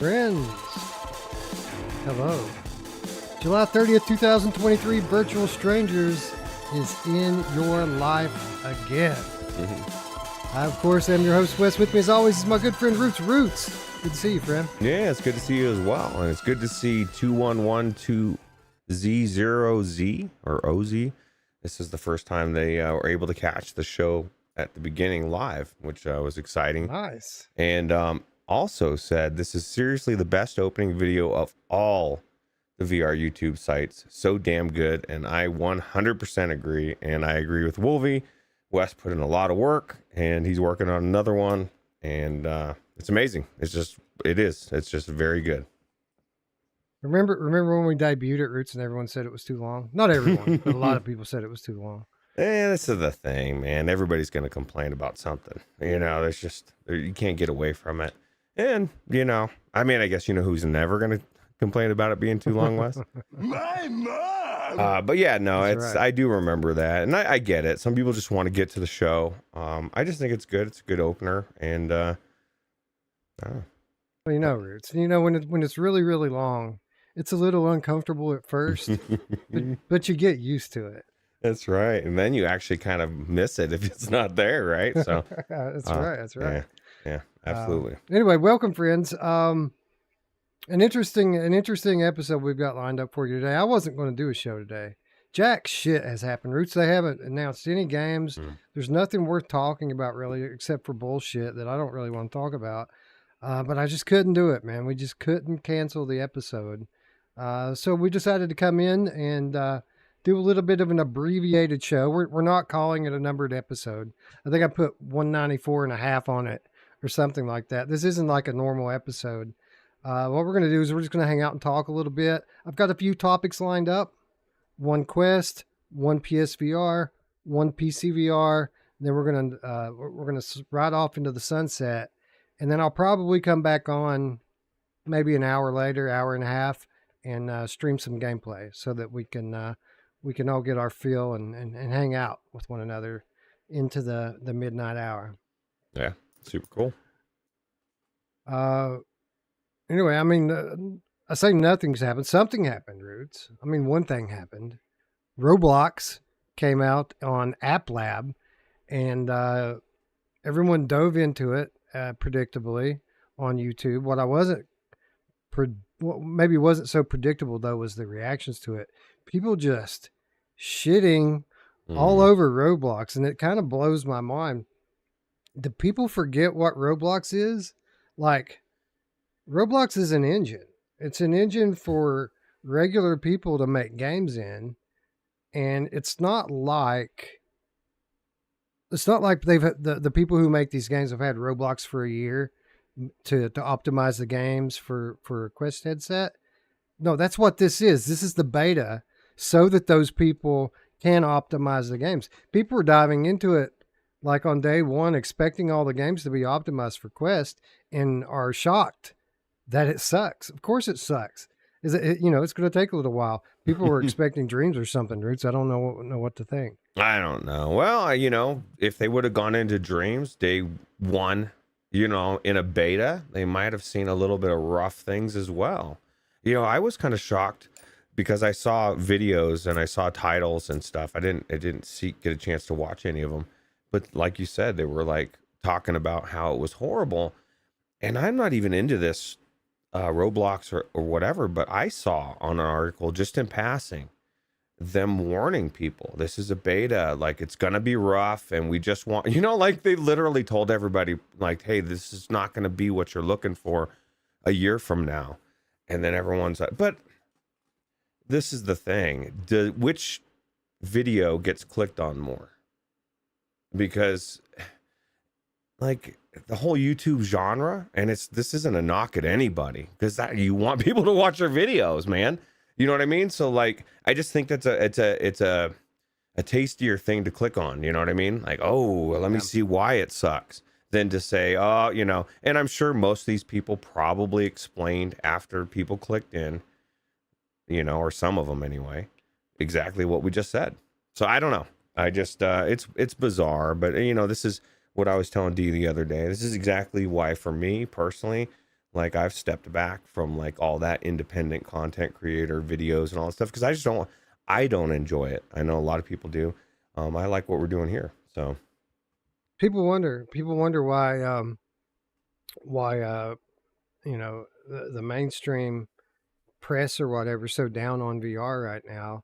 Friends, hello. July 30th, 2023, Virtual Strangers is in your life again. I, of course, am your host, Wes. With me, as always, is my good friend, Ruuts. Good to see you, friend. Yeah, it's good to see you as well. And it's good to see 2112Z0Z or OZ. This is the first time they were able to catch the show at the beginning live, which was exciting. Nice. And also said, this is seriously the best opening video of all the VR YouTube sites. So damn good. And I 100% agree. And I agree with Wolvie. Wes put in a lot of work and he's working on another one. And it's amazing. It's just very good. Remember when we debuted at Roots and everyone said it was too long? Not everyone, but a lot of people said it was too long. This is the thing, man. Everybody's going to complain about something. You know, there's just, you can't get away from it. And, you know, I mean, I guess you know who's never going to complain about it being too long, Wes? My mom! But yeah, no, That's it's right. I do remember that. And I get it. Some people just want to get to the show. I just think it's good. It's a good opener. And, Well, you know, Roots. You know, when it's really, really long, it's a little uncomfortable at first, but you get used to it. That's right. And then you actually kind of miss it if it's not there, right? So That's right. That's right. Yeah, absolutely. Anyway, welcome, friends. An interesting episode we've got lined up for you today. I wasn't going to do a show today. Jack shit has happened. Roots, they haven't announced any games. There's nothing worth talking about really, except for bullshit that I don't really want to talk about. But I just couldn't do it, man. We just couldn't cancel the episode. So we decided to come in and do a little bit of an abbreviated show. We're not calling it a numbered episode. I think I put 194 and a half on it or something like that. This isn't like a normal episode. What we're going to do is we're just going to hang out and talk a little bit. I've got a few topics lined up. One Quest, one PSVR, one PCVR. Then we're going to ride off into the sunset. And then I'll probably come back on maybe an hour later, hour and a half, and stream some gameplay so that we can all get our feel and hang out with one another into the midnight hour. Yeah, super cool. Anyway, I mean, I say nothing's happened. Something happened, Roots. I mean, one thing happened. Roblox came out on App Lab, and everyone dove into it predictably on YouTube. What I wasn't, what maybe wasn't so predictable though, was the reactions to it. People just shitting all over Roblox, and it kind of blows my mind. Do people forget what Roblox is? Like, Roblox is an engine. It's an engine for regular people to make games in, and it's not like they've the people who make these games have had Roblox for a year to optimize the games for a Quest headset. No, that's what this is. This is the beta so that those people can optimize the games. People are diving into it like on day one, expecting all the games to be optimized for Quest, and are shocked that it sucks. Of course it sucks. It's going to take a little while. People were expecting dreams or something, Roots. I don't know what to think. I don't know. Well, you know, if they would have gone into dreams day one, you know, in a beta, they might have seen a little bit of rough things as well. You know, I was kind of shocked because I saw videos and I saw titles and stuff. I didn't get a chance to watch any of them. But like you said, they were like talking about how it was horrible. And I'm not even into this Roblox or whatever, but I saw on an article just in passing them warning people, this is a beta, like it's gonna be rough, and we just want, you know, like they literally told everybody like, hey, this is not gonna be what you're looking for a year from now. And then everyone's like, but this is the thing, which video gets clicked on more? Because like the whole YouTube genre, and this isn't a knock at anybody, because that you want people to watch their videos, man. You know what I mean? So like, I just think it's a tastier thing to click on. You know what I mean? Like, oh, let me see why it sucks, than to say, oh, you know. And I'm sure most of these people probably explained after people clicked in, you know, or some of them anyway, exactly what we just said. So I don't know. I just it's bizarre, but you know, this is what I was telling Dee the other day. This is exactly why, for me personally, Like I've stepped back from like all that independent content creator videos and all that stuff because I don't enjoy it. I know a lot of people do. I like what we're doing here. So People wonder why the mainstream press or whatever so down on VR right now,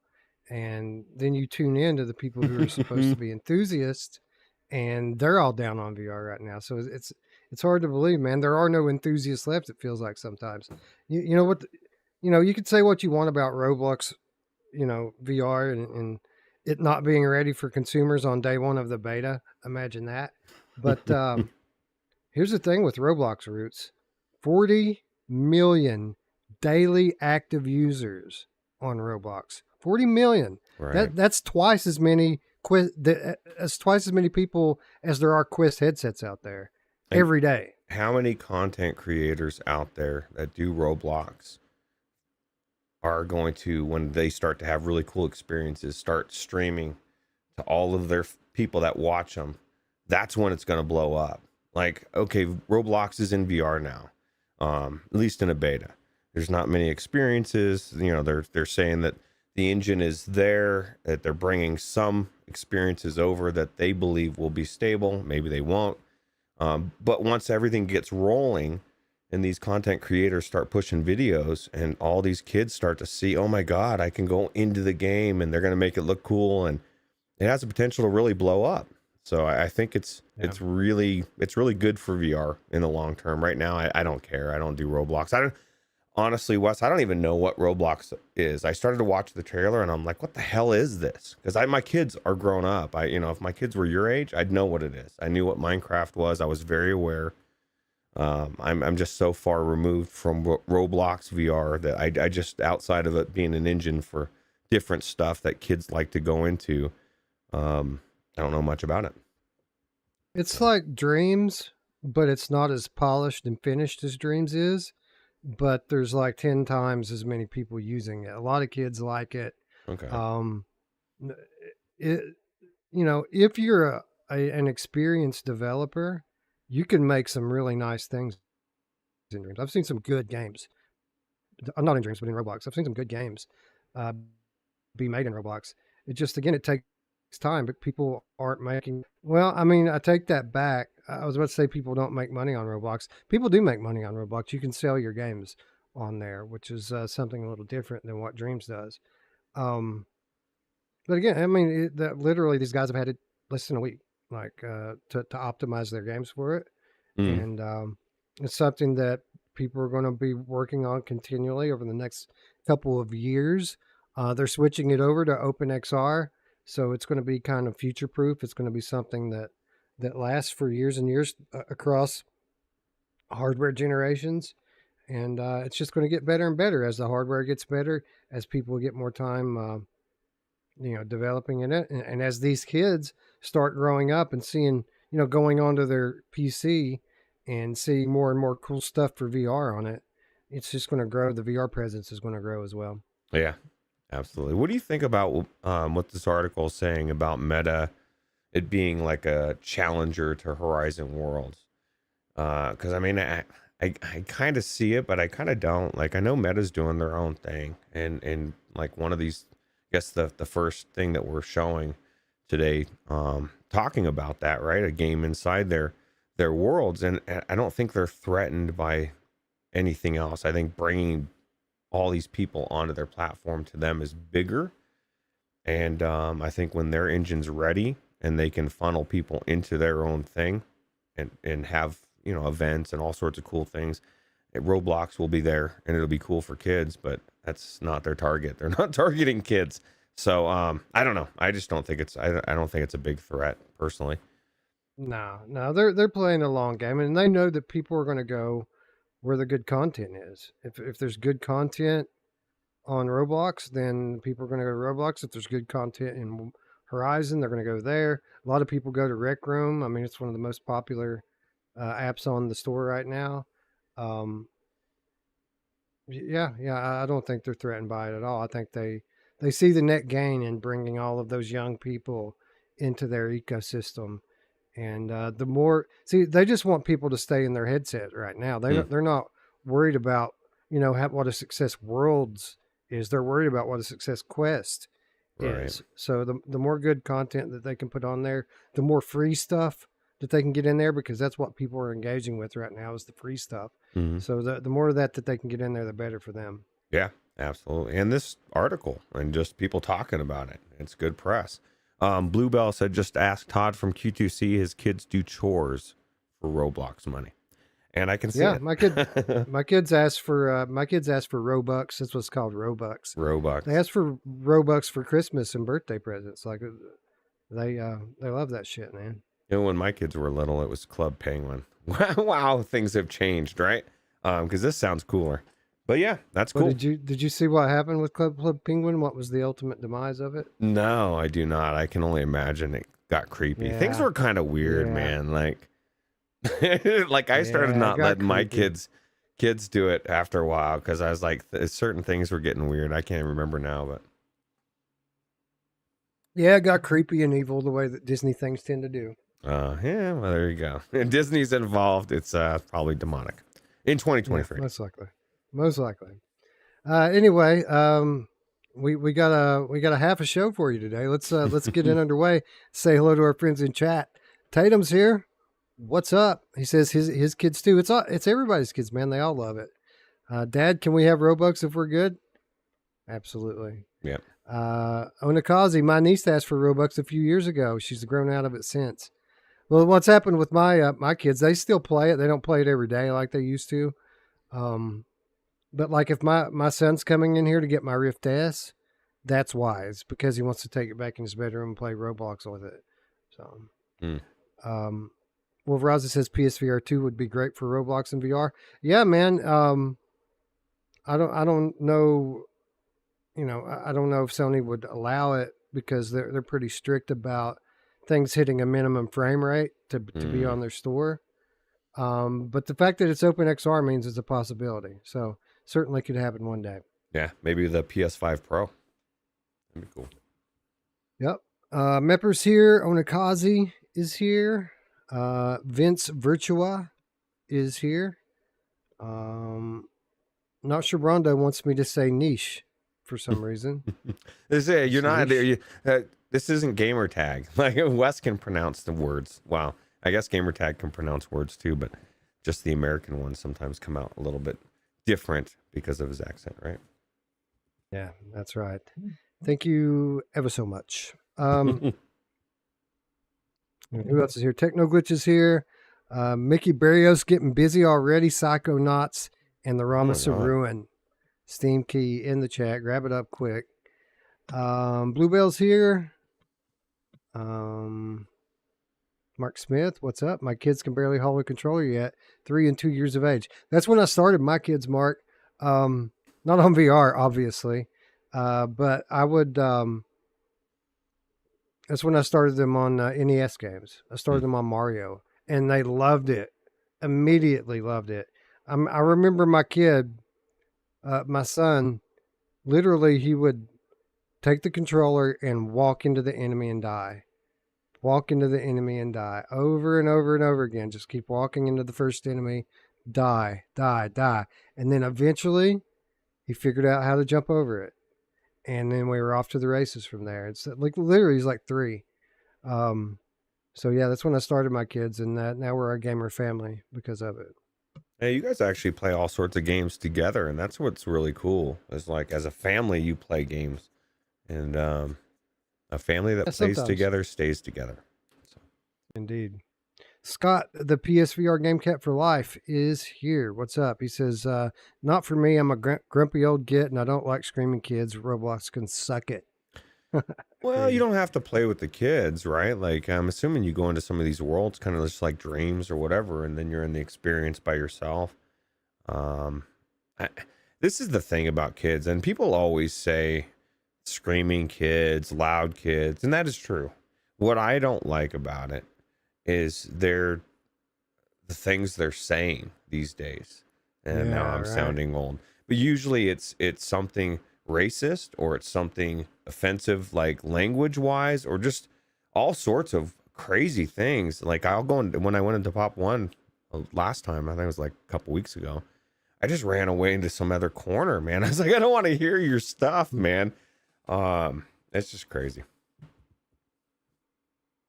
and then you tune in to the people who are supposed to be enthusiasts, and they're all down on VR right now. So it's hard to believe, man. There are no enthusiasts left. It feels like sometimes. You know what? You could say what you want about Roblox, VR and it not being ready for consumers on day one of the beta. Imagine that. But here's the thing with Roblox Roots: 40 million daily active users on Roblox. 40 million. right. That's twice as many as twice as many people as there are Quest headsets out there And every day. how many content creators out there that do Roblox are going to, when they start to have really cool experiences, start streaming to all of their people that watch them? That's when it's going to blow up. Like, okay, Roblox is in VR now, at least in a beta. There's not many experiences. They're saying that the engine is there, that they're bringing some experiences over that they believe will be stable. Maybe they won't. But once everything gets rolling and these content creators start pushing videos and all these kids start to see, oh my God, I can go into the game and they're going to make it look cool. And it has the potential to really blow up. So I think it's really good for VR in the long term. Right now, I don't care. I don't do Roblox. Honestly, Wes, I don't even know what Roblox is. I started to watch the trailer and I'm like, what the hell is this? Because my kids are grown up. If my kids were your age, I'd know what it is. I knew what Minecraft was. I was very aware. I'm just so far removed from Roblox VR that I just, outside of it being an engine for different stuff that kids like to go into, I don't know much about it. It's like Dreams, but it's not as polished and finished as Dreams is. But there's like 10 times as many people using it. A lot of kids like it. Okay. If you're an experienced developer, you can make some really nice things in Dreams. I've seen some good games. I'm not in Dreams, but in Roblox. I've seen some good games be made in Roblox. It just, again, it takes time, but people aren't making. Well, I mean, I take that back. I was about to say people don't make money on Roblox. People do make money on Roblox. You can sell your games on there, which is something a little different than what Dreams does. But again, I mean, literally these guys have had it less than a week, like to optimize their games for it. And it's something that people are going to be working on continually over the next couple of years. They're switching it over to OpenXR. So it's going to be kind of future proof. It's going to be something that lasts for years and years across hardware generations. And it's just going to get better and better as the hardware gets better, as people get more time, developing in it. And as these kids start growing up and seeing, going onto their PC and seeing more and more cool stuff for VR on it, it's just going to grow. The VR presence is going to grow as well. Yeah. Absolutely. What do you think about what this article is saying about Meta, it being like a challenger to Horizon Worlds? Because I mean, I kind of see it, but I kind of don't. Like, I know Meta's doing their own thing, and like one of these, I guess the first thing that we're showing today, talking about that, right? A game inside their worlds, and I don't think they're threatened by anything else. I think bringing all these people onto their platform to them is bigger. And I think when their engine's ready and they can funnel people into their own thing and have, events and all sorts of cool things, Roblox will be there and it'll be cool for kids, but that's not their target. They're not targeting kids. So I don't know. I just don't think I don't think it's a big threat personally. No, they're playing a long game, and they know that people are going to go where the good content is. If there's good content on Roblox, then people are going to go to Roblox. If there's good content in Horizon, they're going to go there. A lot of people go to Rec Room. I mean, it's one of the most popular apps on the store right now. Yeah, I don't think they're threatened by it at all. I think they see the net gain in bringing all of those young people into their ecosystem. And the more, see, they just want people to stay in their headset right now. They're not worried about, what a success Worlds is. They're worried about what a success Quest is. So the more good content that they can put on there, the more free stuff that they can get in there, because that's what people are engaging with right now is the free stuff. So the more of that they can get in there, the better for them. Yeah, absolutely. And this article and just people talking about it, it's good press. Bluebell said, just ask Todd from Q2C his kids do chores for Roblox money. And I can see it. my kids asked for Robux. That's what's called Robux. They asked for Robux for Christmas and birthday presents. Like they love that shit, man. When my kids were little, it was Club Penguin. Wow, things have changed, right? Because this sounds cooler. But yeah, that's cool. Did you see what happened with Club Penguin? What was the ultimate demise of it? No, I do not. I can only imagine it got creepy. Yeah. Things were kind of weird, man. Like, I started not letting my kids do it after a while because I was like, certain things were getting weird. I can't remember now, but yeah, it got creepy and evil the way that Disney things tend to do. Yeah, well, there you go. And Disney's involved. It's probably demonic in 2023. Yeah, most likely. Anyway, we got a half a show for you today. Let's get it underway. Say hello to our friends in chat. Tatum's here. What's up? He says his kids too. It's everybody's kids, man. They all love it. Dad, can we have Robux if we're good? Absolutely. Yeah. Onakazi, my niece asked for Robux a few years ago. She's grown out of it since. Well, what's happened with my kids? They still play it. They don't play it every day like they used to. But like if my son's coming in here to get my Rift S, that's why. It's because he wants to take it back in his bedroom and play Roblox with it. So, well, Raza says PSVR 2 would be great for Roblox and VR. Yeah, man. I don't know. I don't know if Sony would allow it because they're pretty strict about things hitting a minimum frame rate to be on their store. But the fact that it's OpenXR means it's a possibility. So certainly could happen one day. Yeah, maybe the PS5 Pro. That'd be cool. Yep. Mepper's here. Onakazi is here. Vince Virtua is here. Not sure Rondo wants me to say niche for some reason. You're not there. This isn't gamer tag. Like Wes can pronounce the words. Wow. I guess gamer tag can pronounce words too, but just the American ones sometimes come out a little bit different because of his accent, right? Yeah, that's right. Thank you ever so much. Who else is here? Techno Glitch is here. Mickey Barrios getting busy already. Psychonauts and the Ramas of Ruin. Steam key in the chat. Grab it up quick. Bluebell's here. Mark Smith, what's up? My kids can barely hold a controller yet. 3 and 2 years of age. That's when I started my kids, Mark. Not on VR, obviously. But I would... that's when I started them on NES games. I started them on Mario. And they loved it. Immediately loved it. I remember my kid, my son, literally he would take the controller and walk into the enemy and die. Walk into the enemy and die. Over and over and over again. Just keep walking into the first enemy. Die, die, die. And then eventually, he figured out how to jump over it. And then we were off to the races from there. It's like literally he's like 3. So yeah, that's when I started my kids, and now we're a gamer family because of it. Hey, you guys actually play all sorts of games together, and that's what's really cool. Is like as a family, you play games, and a family that plays together stays together. So. Indeed. Scott, the PSVR Game Cat for Life, is here. What's up? He says, not for me. I'm a grumpy old git, and I don't like screaming kids. Roblox can suck it. Well, you don't have to play with the kids, right? Like, I'm assuming you go into some of these worlds kind of just like dreams or whatever, and then you're in the experience by yourself. This is the thing about kids, and people always say screaming kids, loud kids, and that is true. What I don't like about it is the things they're saying these days. And now I'm sounding old. But usually it's something racist, or it's something offensive, like language wise, or just all sorts of crazy things. Like when I went into Pop 1 last time, I think it was like a couple weeks ago, I just ran away into some other corner, man. I was like, I don't want to hear your stuff, man. It's just crazy.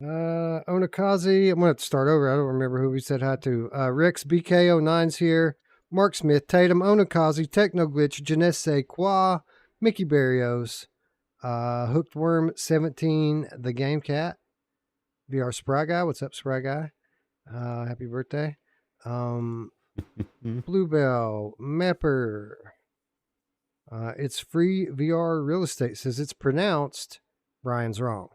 Onakazi, I'm going to start over. I don't remember who we said hi to. Rex BK09's here. Mark Smith, Tatum, Onakazi, Technoglitch, Janesse Qua, Mickey Barrios, Hooked Worm 17, The Game Cat, VR Spry Guy. What's up, Spry Guy? Happy birthday. Bluebell, Mepper. It's free VR real estate. Says it's pronounced. Brian's wrong.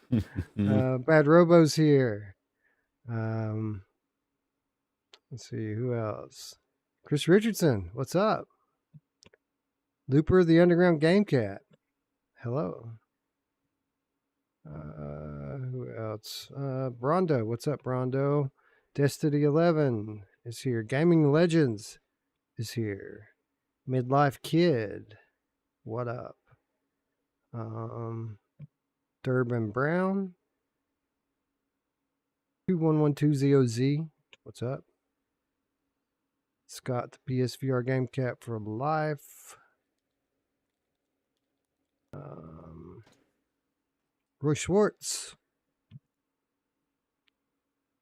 Bad Robo's here. Let's see who else. Chris Richardson, what's up? Looper, the Underground Game Cat. Hello. Who else? Brondo, what's up, Brondo? Destiny 11 is here. Gaming Legends is here. Midlife Kid, what up? Durbin Brown, 2112ZOZ, what's up? Scott, the PSVR Game Cat for life. Roy Schwartz.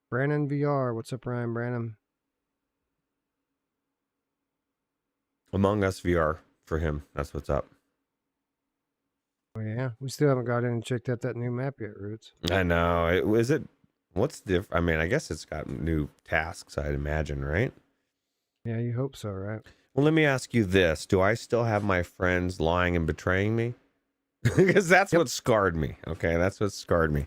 Brandon VR, what's up, Ryan Branham? Among Us VR for him. That's what's up. Oh, yeah, we still haven't got in and checked out that new map yet, Roots. I know. What's different? I mean, I guess it's got new tasks, I'd imagine, right? Yeah, you hope so, right? Well, let me ask you this. Do I still have my friends lying and betraying me? Because that's what scarred me. Okay, that's what scarred me.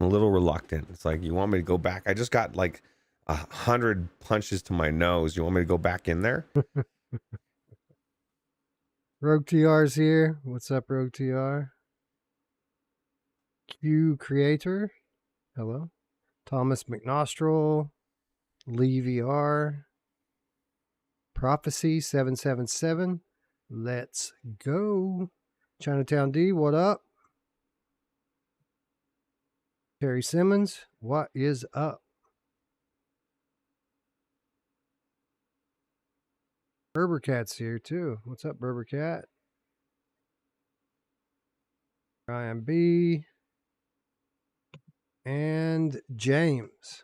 I'm a little reluctant. It's like, you want me to go back? I just got like 100 punches to my nose. You want me to go back in there? Rogue TR's here. What's up, Rogue TR? Q Creator. Hello. Thomas McNostril. Lee VR. Prophecy 777. Let's go. Chinatown D, what up? Terry Simmons, what is up? Berber Cat's here too. What's up, Berber Cat? Ryan B. And James.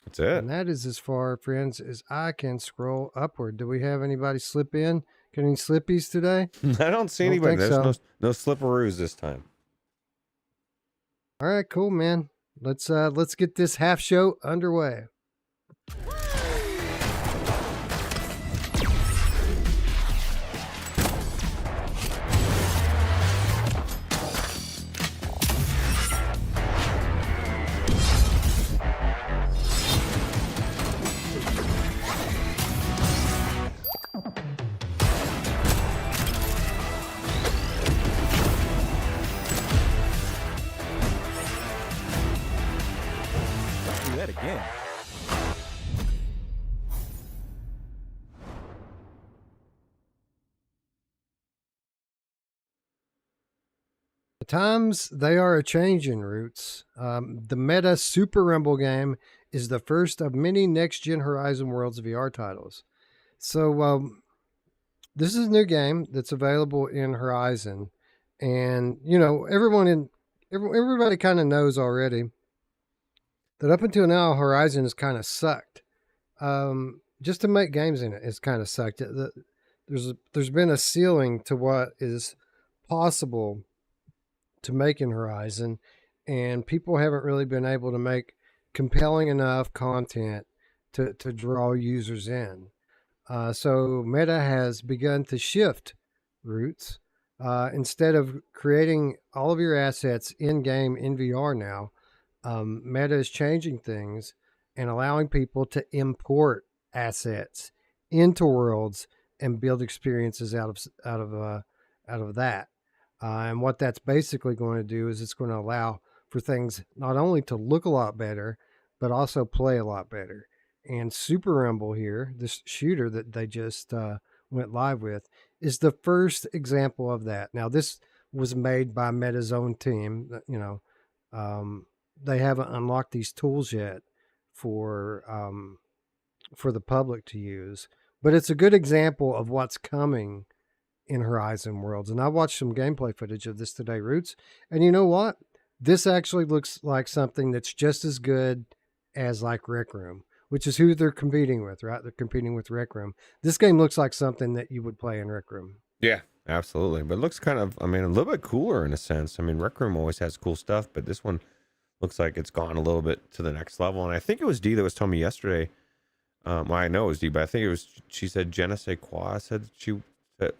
That's it. And that is as far, friends, as I can scroll upward. Do we have anybody slip in? Got any slippies today? I don't see anybody. There's no slipperoos this time. All right, cool, man. Let's get this half show underway. The times, they are a-changing, Roots. The Meta Super Rumble game is the first of many next-gen Horizon Worlds VR titles. So this is a new game that's available in Horizon. And, you know, everybody kind of knows already that up until now, Horizon has kind of sucked. Just to make games in it's kind of sucked. There's been a ceiling to what is possible to make in Horizon, and people haven't really been able to make compelling enough content to draw users in. So Meta has begun to shift Roots. Instead of creating all of your assets in-game in VR now, Meta is changing things and allowing people to import assets into worlds and build experiences out of that. And what that's basically going to do is it's going to allow for things not only to look a lot better, but also play a lot better. And Super Rumble here, this shooter that they just went live with, is the first example of that. Now, this was made by Meta's own team. You know, they haven't unlocked these tools yet for for the public to use, but it's a good example of what's coming in Horizon Worlds. And I watched some gameplay footage of this today, Roots. And you know what? This actually looks like something that's just as good as like Rec Room, which is who they're competing with, right? They're competing with Rec Room. This game looks like something that you would play in Rec Room. Yeah, absolutely. But it looks kind of, I mean, a little bit cooler in a sense. I mean, Rec Room always has cool stuff, but this one looks like it's gone a little bit to the next level. And I think it was Dee that was telling me yesterday. Well, I know it was Dee, but I think it was, she said, Jenna Sequoia said she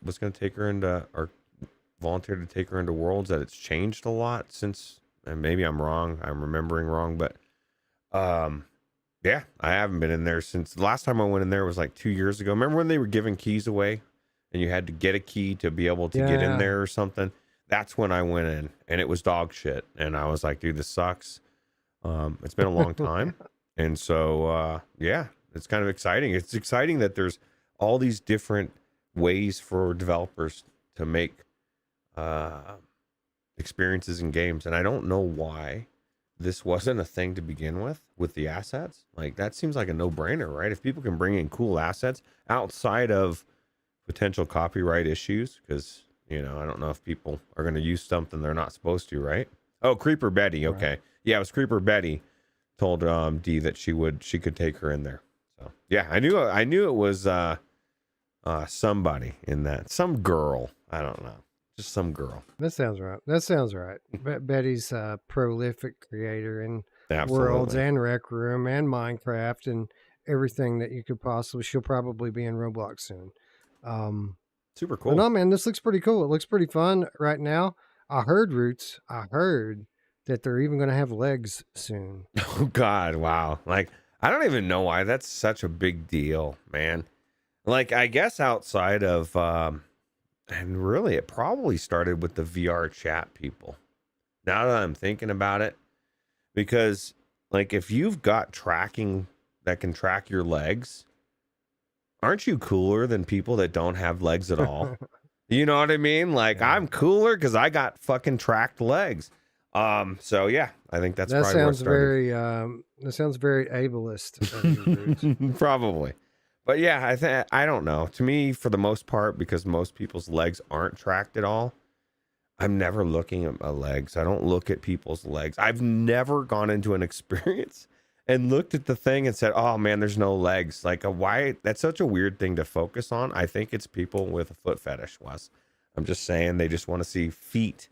was going to take her into, or volunteered to take her into Worlds, that it's changed a lot since, and maybe I'm wrong, I'm remembering wrong, but yeah, I haven't been in there since the last time I went in there was like 2 years ago. Remember when they were giving keys away and you had to get a key to be able to get in there or something? That's when I went in, and it was dog shit, and I was like, dude, this sucks. It's been a long time. And so yeah, it's kind of exciting. It's exciting that there's all these different ways for developers to make experiences in games, and I don't know why this wasn't a thing to begin with the assets. Like, that seems like a no-brainer, right? If people can bring in cool assets outside of potential copyright issues, because, you know, I don't know if people are going to use something they're not supposed to, right? Oh, Creeper Betty. Okay. Right. Yeah, it was Creeper Betty told Dee that she could take her in there. So yeah, I knew it was somebody in that, some girl. I don't know, just some girl. That sounds right. Betty's a prolific creator in Absolutely. Worlds and Rec Room and Minecraft and everything that you could possibly. She'll probably be in Roblox soon. Super cool. But no, man, this looks pretty cool. It looks pretty fun right now. I heard that they're even going to have legs soon. Oh God, wow! Like, I don't even know why that's such a big deal, man. Like, I guess outside of, and really, it probably started with the VR chat people. Now that I'm thinking about it, because, like, if you've got tracking that can track your legs, aren't you cooler than people that don't have legs at all? You know what I mean? Like, yeah. I'm cooler because I got fucking tracked legs. So yeah, I think that sounds very that sounds very ableist. Probably. But yeah, I don't know. To me, for the most part, because most people's legs aren't tracked at all, I'm never looking at my legs. I don't look at people's legs. I've never gone into an experience and looked at the thing and said, "Oh man, there's no legs." Like, why? That's such a weird thing to focus on. I think it's people with a foot fetish, Wes. I'm just saying, they just want to see feet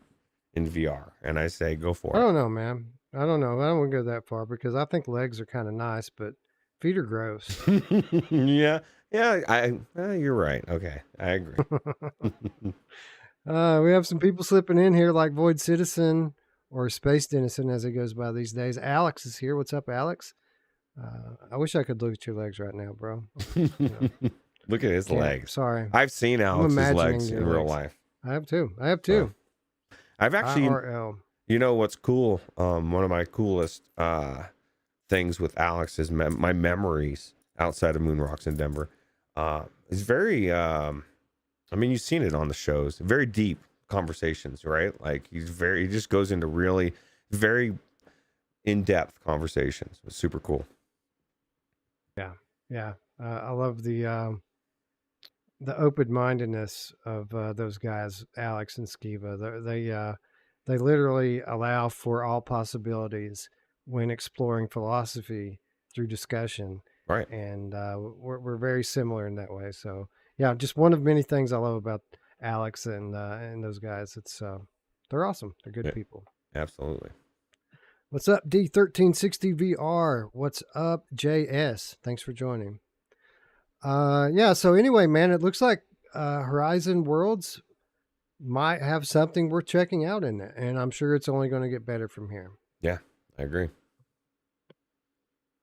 in VR, and I say go for it. I don't know, man. I don't know. I don't want to go that far because I think legs are kind of nice, but feet are gross. yeah. You're right. Okay, I agree. We have some people slipping in here, like Void Citizen or Space Denizen, as it goes by these days. Alex is here. What's up, Alex? I wish I could look at your legs right now, bro. You know. Look at his legs. Sorry, I've seen Alex's legs in real life. I have too. I've actually, IRL. You know what's cool? One of my coolest things with Alex is my memories outside of Moon Rocks in Denver. It's very, I mean, you've seen it on the shows, very deep conversations, right? Like, he just goes into really very in-depth conversations. It's super cool. Yeah. I love the open-mindedness of those guys, Alex and Skiva. They literally allow for all possibilities when exploring philosophy through discussion. Right. And we're very similar in that way. So yeah, just one of many things I love about Alex and those guys. It's they're awesome. They're good people. Absolutely. What's up, D1360 VR? What's up, JS? Thanks for joining. Yeah, so anyway, man, it looks like Horizon Worlds might have something worth checking out in it, and I'm sure it's only going to get better from here. Yeah, I agree.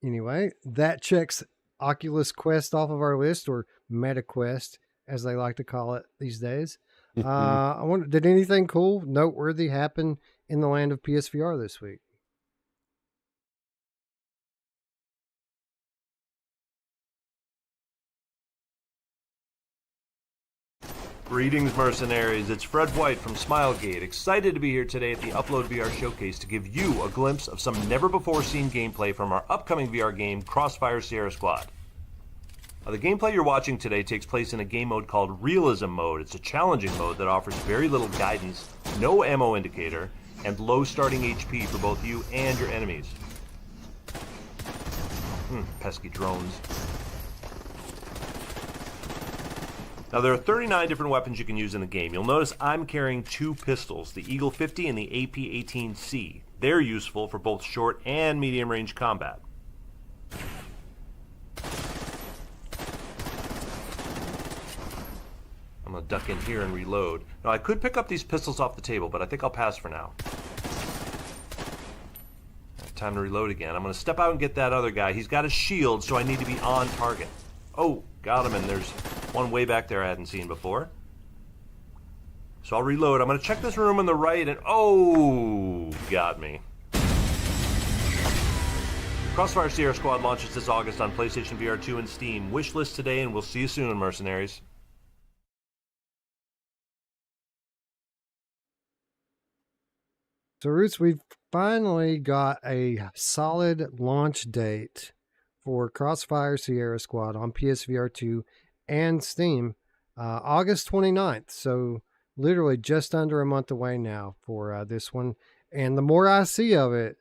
Anyway, that checks Oculus Quest off of our list, or Meta Quest, as they like to call it these days. I wonder, did anything cool, noteworthy happen in the land of PSVR this week? Greetings, mercenaries. It's Fred White from Smilegate, excited to be here today at the Upload VR Showcase to give you a glimpse of some never-before-seen gameplay from our upcoming VR game, Crossfire Sierra Squad. The gameplay you're watching today takes place in a game mode called Realism Mode. It's a challenging mode that offers very little guidance, no ammo indicator, and low starting HP for both you and your enemies. Pesky drones. Now there are 39 different weapons you can use in the game. You'll notice I'm carrying 2 pistols, the Eagle 50 and the AP-18C. They're useful for both short and medium range combat. I'm gonna duck in here and reload. Now I could pick up these pistols off the table, but I think I'll pass for now. Time to reload again. I'm gonna step out and get that other guy. He's got a shield, so I need to be on target. Oh, got him, and there's one way back there I hadn't seen before. So I'll reload. I'm gonna check this room on the right, and oh, got me. Crossfire Sierra Squad launches this August on PlayStation VR 2 and Steam. Wishlist today, and we'll see you soon, mercenaries. So, Roots, we've finally got a solid launch date for Crossfire Sierra Squad on PSVR 2 and Steam, August 29th. So, literally just under a month away now for this one. And the more I see of it,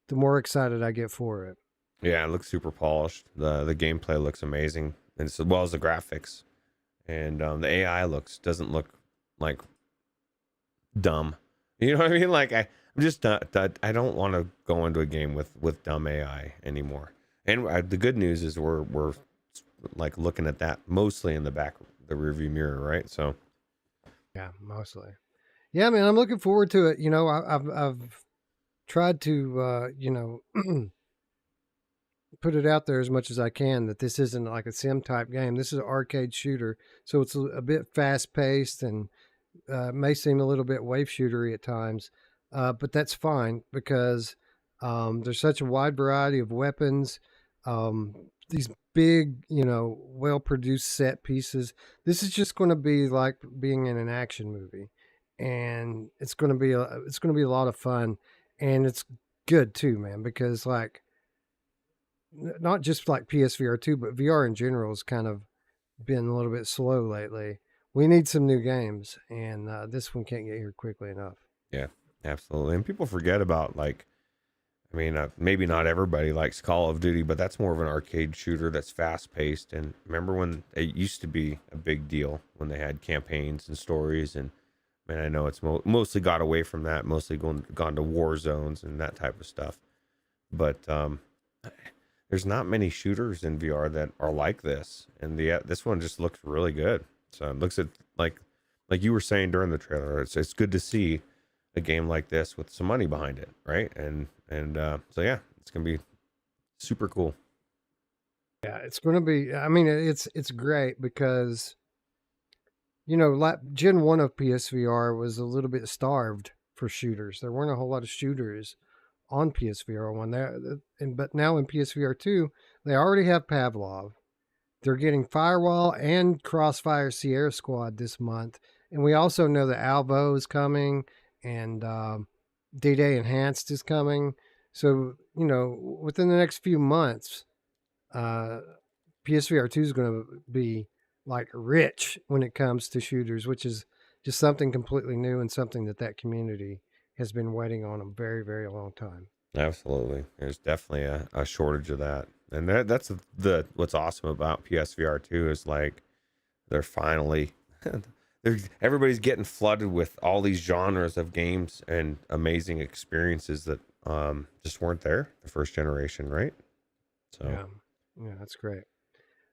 the more excited I get for it. Yeah, it looks super polished. The gameplay looks amazing, and as well as the graphics. And the AI doesn't look like dumb. You know what I mean? Like I'm just not. I don't want to go into a game with dumb AI anymore. And the good news is we're like looking at that mostly in the rearview mirror, right? So yeah, mostly. Yeah, man, I'm looking forward to it. You know, I've tried to put it out there as much as I can that this isn't like a sim type game. This is an arcade shooter, so it's a bit fast paced and may seem a little bit wave shootery at times, but that's fine because there's such a wide variety of weapons. These big, well produced set pieces. This is just going to be like being in an action movie, and it's going to be a lot of fun, and it's good too, man, because like not just like PSVR 2, but VR in general has kind of been a little bit slow lately. We need some new games, and this one can't get here quickly enough. yeah, absolutely. And people forget about maybe not everybody likes Call of Duty, but that's more of an arcade shooter that's fast paced. And remember when it used to be a big deal when they had campaigns and stories, and man, I know it's mostly got away from that, mostly gone to war zones and that type of stuff. But there's not many shooters in VR that are like this, and this one just looks really good. So it looks like you were saying during the trailer, it's good to see a game like this with some money behind it, right? And so yeah, it's gonna be super cool. Yeah, it's going to be. I mean, it's great because like Gen 1 of PSVR was a little bit starved for shooters. There weren't a whole lot of shooters on PSVR 1 there, but now in PSVR 2, they already have Pavlov. They're getting Firewall and Crossfire Sierra Squad this month, and we also know that Alvo is coming and D-Day Enhanced is coming. So within the next few months, PSVR 2 is going to be like rich when it comes to shooters, which is just something completely new and something that community has been waiting on a very, very long time. Absolutely, there's definitely a shortage of that, and that's what's awesome about PSVR 2 is like they're finally everybody's getting flooded with all these genres of games and amazing experiences that just weren't there the first generation, right? So yeah, that's great.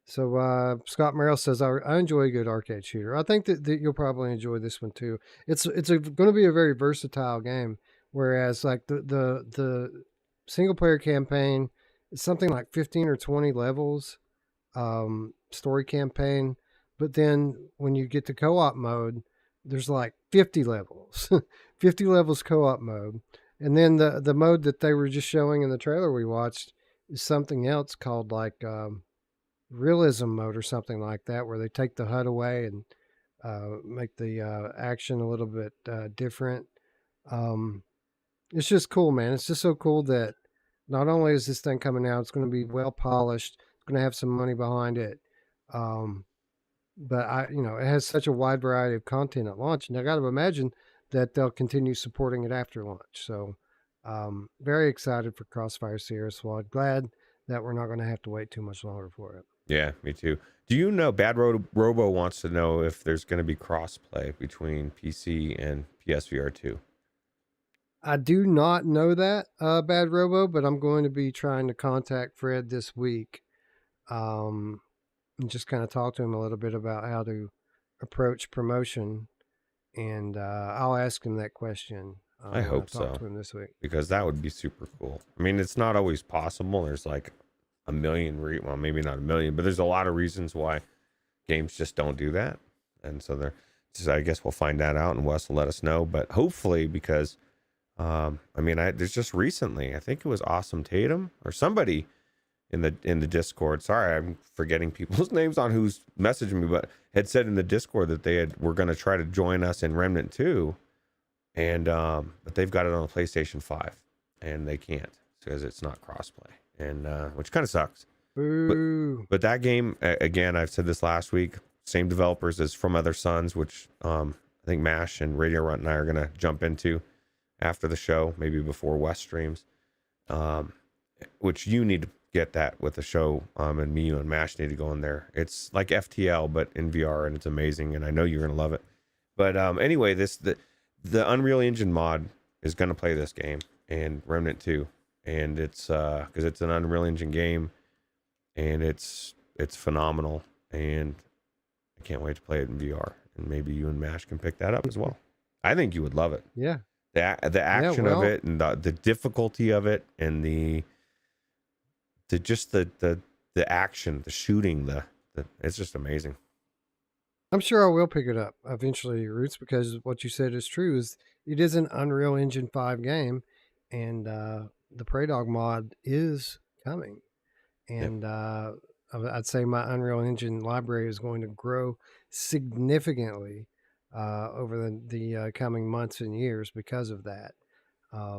So Scott Merrill says, I enjoy a good arcade shooter. I think that you'll probably enjoy this one too. It's going to be a very versatile game, whereas like the single player campaign is something like 15 or 20 levels, story campaign. But then when you get to co-op mode, there's like 50 levels, 50 levels co-op mode. And then the mode that they were just showing in the trailer we watched is something else called like realism mode or something like that, where they take the HUD away and make the action a little bit different. It's just cool, man. It's just so cool that not only is this thing coming out, it's going to be well polished, it's going to have some money behind it. But it has such a wide variety of content at launch, and I got to imagine that they'll continue supporting it after launch. So, very excited for Crossfire Sierra Squad. Glad that we're not going to have to wait too much longer for it. Yeah, me too. Do you know, Robo wants to know if there's going to be crossplay between PC and PSVR 2? I do not know that, Bad Robo, but I'm going to be trying to contact Fred this week, and just kind of talk to him a little bit about how to approach promotion, and I'll ask him that question. I hope so. Talk to him this week, because that would be super cool. I mean, it's not always possible. There's like a million, well, maybe not a million, but there's a lot of reasons why games just don't do that. And so I guess we'll find that out, and Wes will let us know. But hopefully, because there's just recently, I think it was Awesome Tatum or somebody in the Discord. Sorry, I'm forgetting people's names on who's messaging me, but had said in the Discord that were going to try to join us in Remnant 2, and but they've got it on the PlayStation 5, and they can't because it's not crossplay, and which kind of sucks. But that game, again, I've said this last week, same developers as From Other Suns, which I think Mash and Radio Runt and I are going to jump into after the show, maybe before West streams, which you need to get that with the show, and me, you and Mash need to go in there. It's like FTL, but in VR, and it's amazing, and I know you're going to love it. But anyway, the Unreal Engine mod is going to play this game and Remnant 2, and it's because it's an Unreal Engine game, and it's phenomenal, and I can't wait to play it in VR, and maybe you and Mash can pick that up as well. I think you would love it. Yeah. The action of it, and the difficulty of it, and the action, the shooting, it's just amazing. I'm sure I will pick it up eventually, Roots, because what you said is true. Is it is an Unreal Engine 5 game, and the Praydog mod is coming, and I'd say my Unreal Engine library is going to grow significantly over the coming months and years because of that. I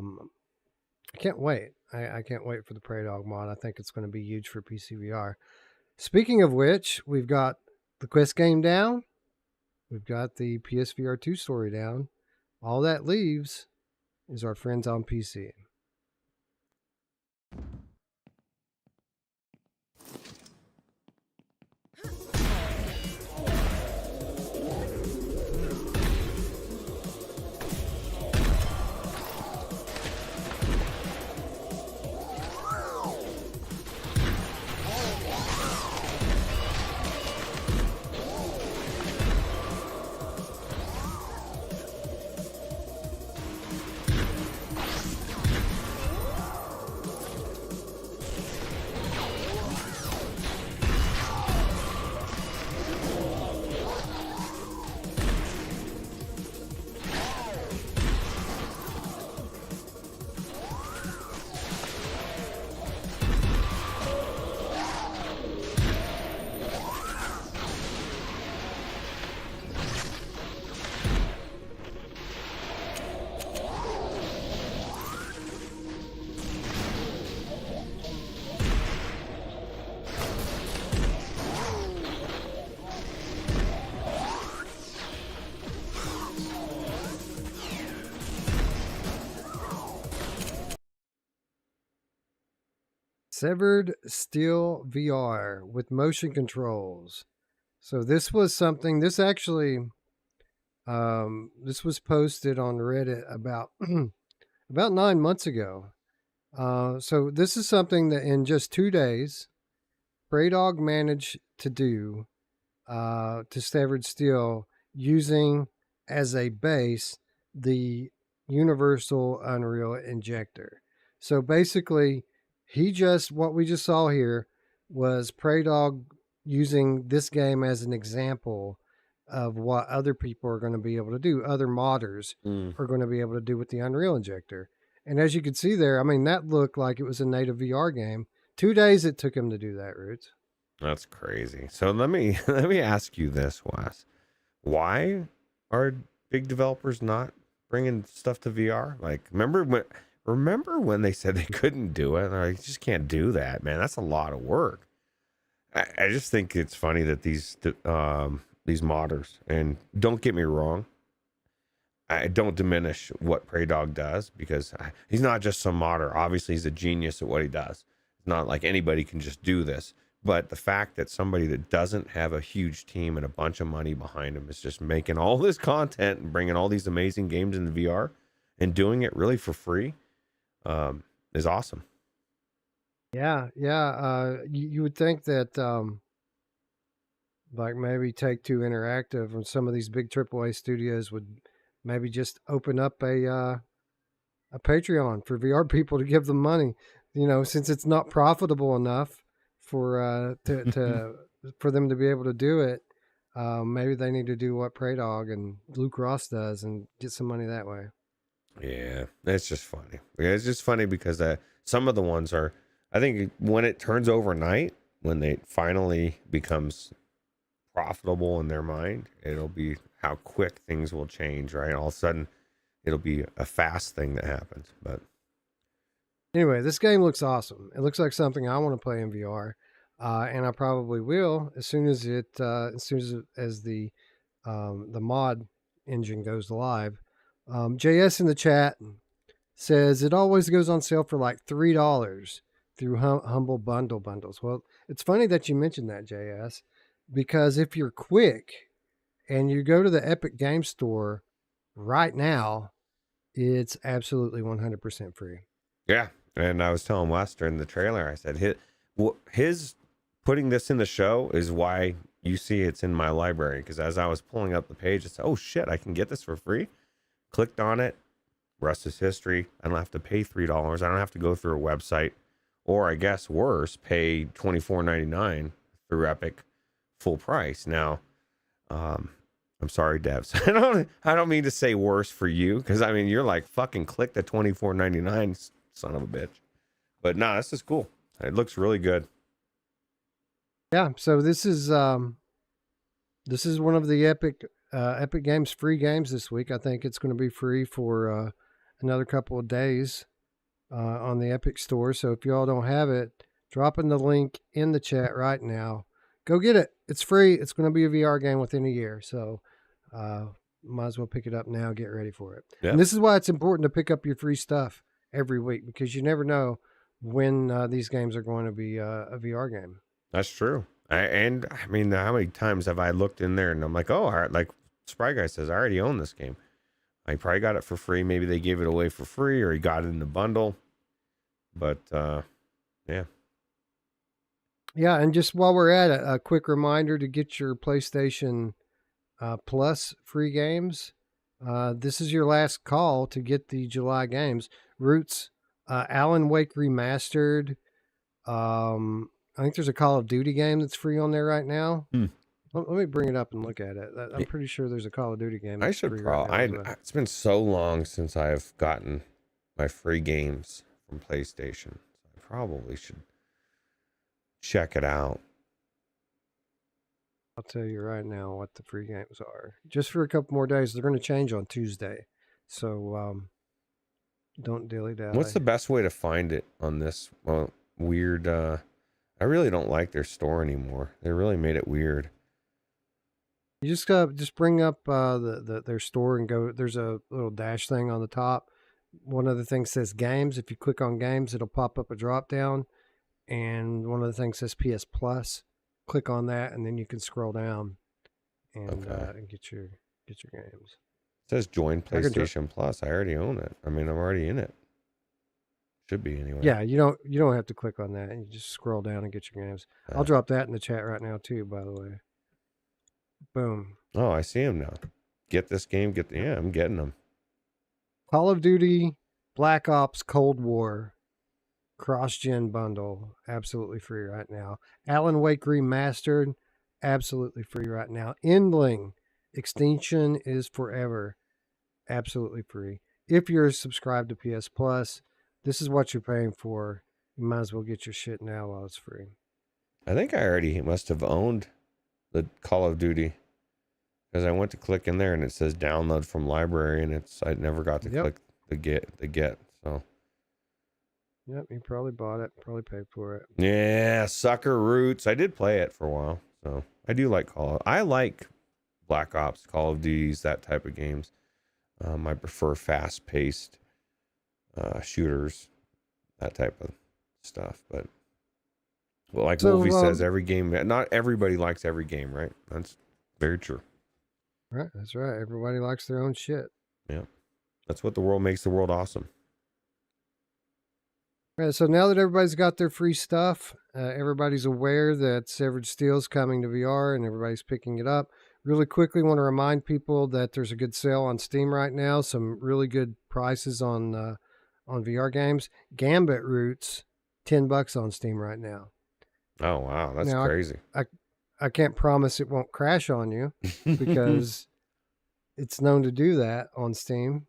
can't wait. I can't wait for the Praydog mod. I think it's going to be huge for PCVR. Speaking of which, we've got the Quest game down. We've got the PSVR 2 story down. All that leaves is our friends on PC. Severed Steel VR with motion controls. So this was something, this actually, this was posted on Reddit about, about 9 months ago. So this is something that in just 2 days, Praydog managed to do to Severed Steel using as a base the Universal Unreal Injector. So basically, what we just saw here was Praydog using this game as an example of what other people are going to be able to do. Other modders are going to be able to do with the Unreal Injector. And as you can see there, I mean, that looked like it was a native VR game. 2 days it took him to do that, Roots. That's crazy. So let me ask you this, Wes. Why are big developers not bringing stuff to VR? Like, remember when they said they couldn't do it? Like, you just can't do that, man. That's a lot of work. I just think it's funny that these modders, and don't get me wrong, I don't diminish what Praydog does, because he's not just some modder. Obviously, he's a genius at what he does. It's not like anybody can just do this. But the fact that somebody that doesn't have a huge team and a bunch of money behind him is just making all this content and bringing all these amazing games into VR and doing it really for free is awesome. Yeah. You would think that like maybe Take-Two Interactive and some of these big AAA studios would maybe just open up a Patreon for VR people to give them money, since it's not profitable enough for for them to be able to do it. Maybe they need to do what Praydog and Luke Ross does and get some money that way. Yeah, it's just funny. It's just funny because some of the ones are, I think when it turns overnight, when it finally becomes profitable in their mind, it'll be how quick things will change, right? All of a sudden, it'll be a fast thing that happens. But anyway, this game looks awesome. It looks like something I want to play in VR, and I probably will as soon as the mod engine goes live. JS in the chat says it always goes on sale for like $3 through Humble bundles. Well, it's funny that you mentioned that, JS, because if you're quick and you go to the Epic Game Store right now, it's absolutely 100% free. yeah, and I was telling Wes during the trailer, I said his putting this in the show is why you see it's in my library, because as I was pulling up the page, I said, oh shit, I can get this for free. Clicked on it, rest is history. I don't have to pay $3. I don't have to go through a website, or I guess worse, pay $24.99 through Epic full price. Now, I'm sorry, devs. I don't mean to say worse for you, because I mean you're like, fucking click the $24.99, son of a bitch. But no, this is cool. It looks really good. Yeah, so this is one of the Epic Games free games this week. I think it's going to be free for another couple of days on the Epic Store. So if y'all don't have it, dropping the link in the chat right now. Go get it. It's free. It's going to be a VR game within a year. So might as well pick it up now. Get ready for it. Yep. And this is why it's important to pick up your free stuff every week, because you never know when these games are going to be a VR game. That's true. I mean, how many times have I looked in there and I'm like, oh, all right, like Spry Guy says, I already own this game. I probably got it for free. Maybe they gave it away for free, or he got it in the bundle. But yeah. Yeah, and just while we're at it, a quick reminder to get your PlayStation Plus free games. This is your last call to get the July games. Roots, Alan Wake Remastered. I think there's a Call of Duty game that's free on there right now. Let me bring it up and look at it. I'm pretty sure there's a Call of Duty game. I should probably. It's been so long since I've gotten my free games from PlayStation. I probably should check it out. I'll tell you right now what the free games are. Just for a couple more days. They're going to change on Tuesday. So don't dilly-dally. What's the best way to find it on this weird... I really don't like their store anymore. They really made it weird. You just bring up their store and go. There's a little dash thing on the top. One of the things says games. If you click on games, it'll pop up a drop down, and one of the things says PS Plus. Click on that, and then you can scroll down and get your games. It says join PlayStation Plus. I already own it. I mean, I'm already in it. Should be anyway. Yeah, you don't have to click on that. You just scroll down and get your games. I'll drop that in the chat right now too, by the way. Boom. Oh, I see him now. Get this game. I'm getting them. Call of Duty, Black Ops, Cold War, cross-gen bundle, absolutely free right now. Alan Wake Remastered, absolutely free right now. Endling, Extinction is Forever, absolutely free. If you're subscribed to PS Plus, this is what you're paying for. You might as well get your shit now while it's free. I think I already must have owned the Call of Duty, because I went to click in there and it says download from library, and I never got to click the get. So, Yep. but yeah, I think I already owned the Call of Duty, because I went to click in there and it says download from library, and I never got to click the get. So, I never got to click the get. So, I think I already owned the Call of Duty, because I went to click in there and it says download from library, and I never got to click the get. So, Yep, you probably bought it, probably paid for it. Yeah, Sucker Roots. I did play it for a while, so I do like I like Black Ops, Call of Duties, that type of games. I prefer fast-paced shooters, that type of stuff. But well, like Wolfie says, every game. Not everybody likes every game, right? That's very true. Right, that's right. Everybody likes their own shit. Yeah, that's what the world makes the world awesome. All right, so now that everybody's got their free stuff, everybody's aware that Severed Steel's coming to VR, and everybody's picking it up. Really quickly, want to remind people that there's a good sale on Steam right now. Some really good prices on VR games. Gambit Roots, $10 on Steam right now. Oh wow, that's crazy. I can't promise it won't crash on you because it's known to do that on Steam,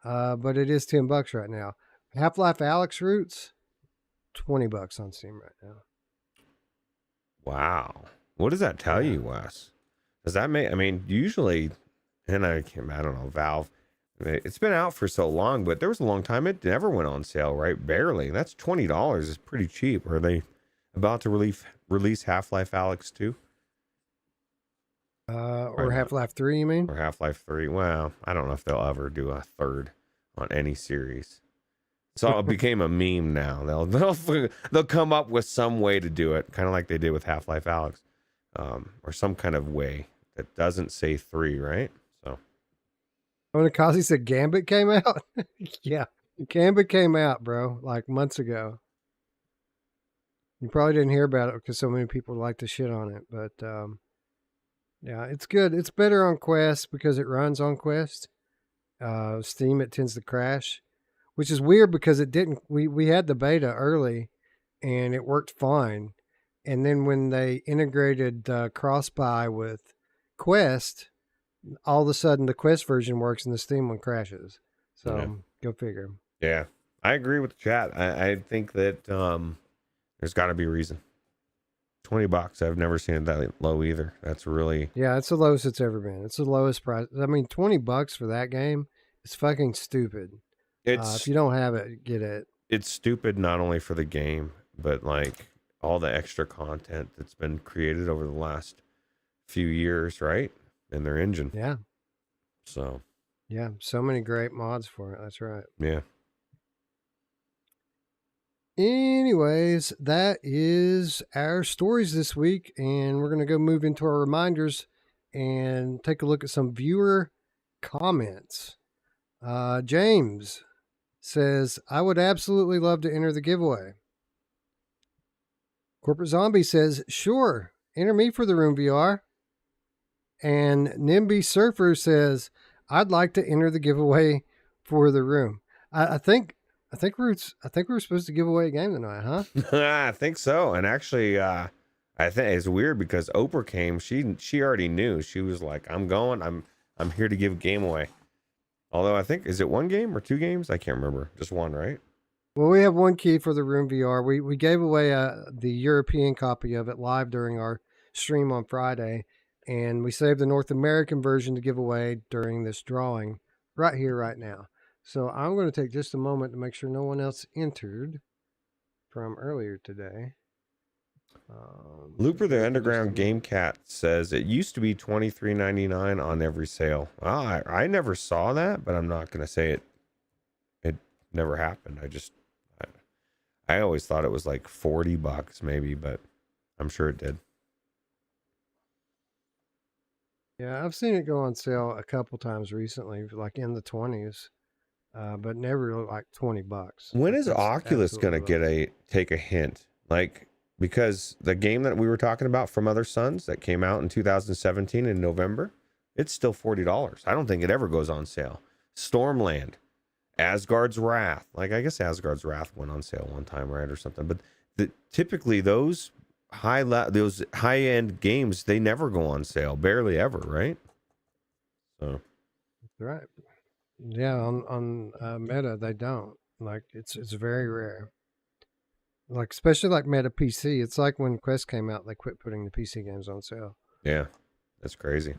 but it is $10 right now. Half-Life Alyx Roots, $20 on Steam right now. Wow, what does that tell you, Wes? Does that make? I mean, usually, and I don't know, Valve. It's been out for so long, but there was a long time it never went on sale, right? Barely. That's $20. It's pretty cheap. Are they about to release Half-Life Alyx 2? Or Half-Life 3, you mean? Or Half-Life 3. Well, I don't know if they'll ever do a third on any series. So it became a meme now. They'll come up with some way to do it, kind of like they did with Half-Life Alyx, or some kind of way that doesn't say 3, right? So. When Akazi said Gambit came out? Yeah, Gambit came out, bro, like months ago. You probably didn't hear about it because so many people like to shit on it, but yeah, it's good. It's better on Quest because it runs on Quest. Steam, it tends to crash, which is weird because it didn't. We had the beta early, and it worked fine. And then when they integrated Crossfire with Quest, all of a sudden the Quest version works and the Steam one crashes. So go figure. Yeah, I agree with the chat. I think that there's got to be a reason. $20. I've never seen it that low either. That's really it's the lowest it's ever been. It's the lowest price. I mean, $20 for that game is fucking stupid. If you don't have it, get it. It's stupid not only for the game, but like all the extra content that's been created over the last few years, right? In their engine. Yeah. So. Yeah, so many great mods for it. That's right. Yeah. Anyways, that is our stories this week, and we're going to go move into our reminders and take a look at some viewer comments. James says, I would absolutely love to enter the giveaway. Corporate Zombie says, sure, enter me for the Room VR. And NIMBY Surfer says, I'd like to enter the giveaway for the Room. I think we were supposed to give away a game tonight, huh? I think so. And actually, I think it's weird because Oprah came. She already knew. She was like, I'm going. I'm here to give a game away. Although I think, is it one game or 2 games? I can't remember. Just one, right? Well, we have one key for the Room VR. We gave away the European copy of it live during our stream on Friday. And we saved the North American version to give away during this drawing right here, right now. So I'm going to take just a moment to make sure no one else entered from earlier today. Looper the Underground Game Cat says it used to be $23.99 on every sale. Well, I never saw that, but I'm not going to say it never happened. I always thought it was like $40 maybe, but I'm sure it did. Yeah, I've seen it go on sale a couple times recently, like in the 20s. But never like $20. When is Oculus going to take a hint? Like, because the game that we were talking about, From Other Suns, that came out in 2017 in November, it's still $40. I don't think it ever goes on sale. Stormland, Asgard's Wrath. Like, I guess Asgard's Wrath went on sale one time, right, or something. But typically those high-end games, they never go on sale, barely ever, right? So. Right. Yeah, on Meta they don't. Like it's very rare. Like especially like Meta PC. It's like when Quest came out, they quit putting the PC games on sale. Yeah, that's crazy.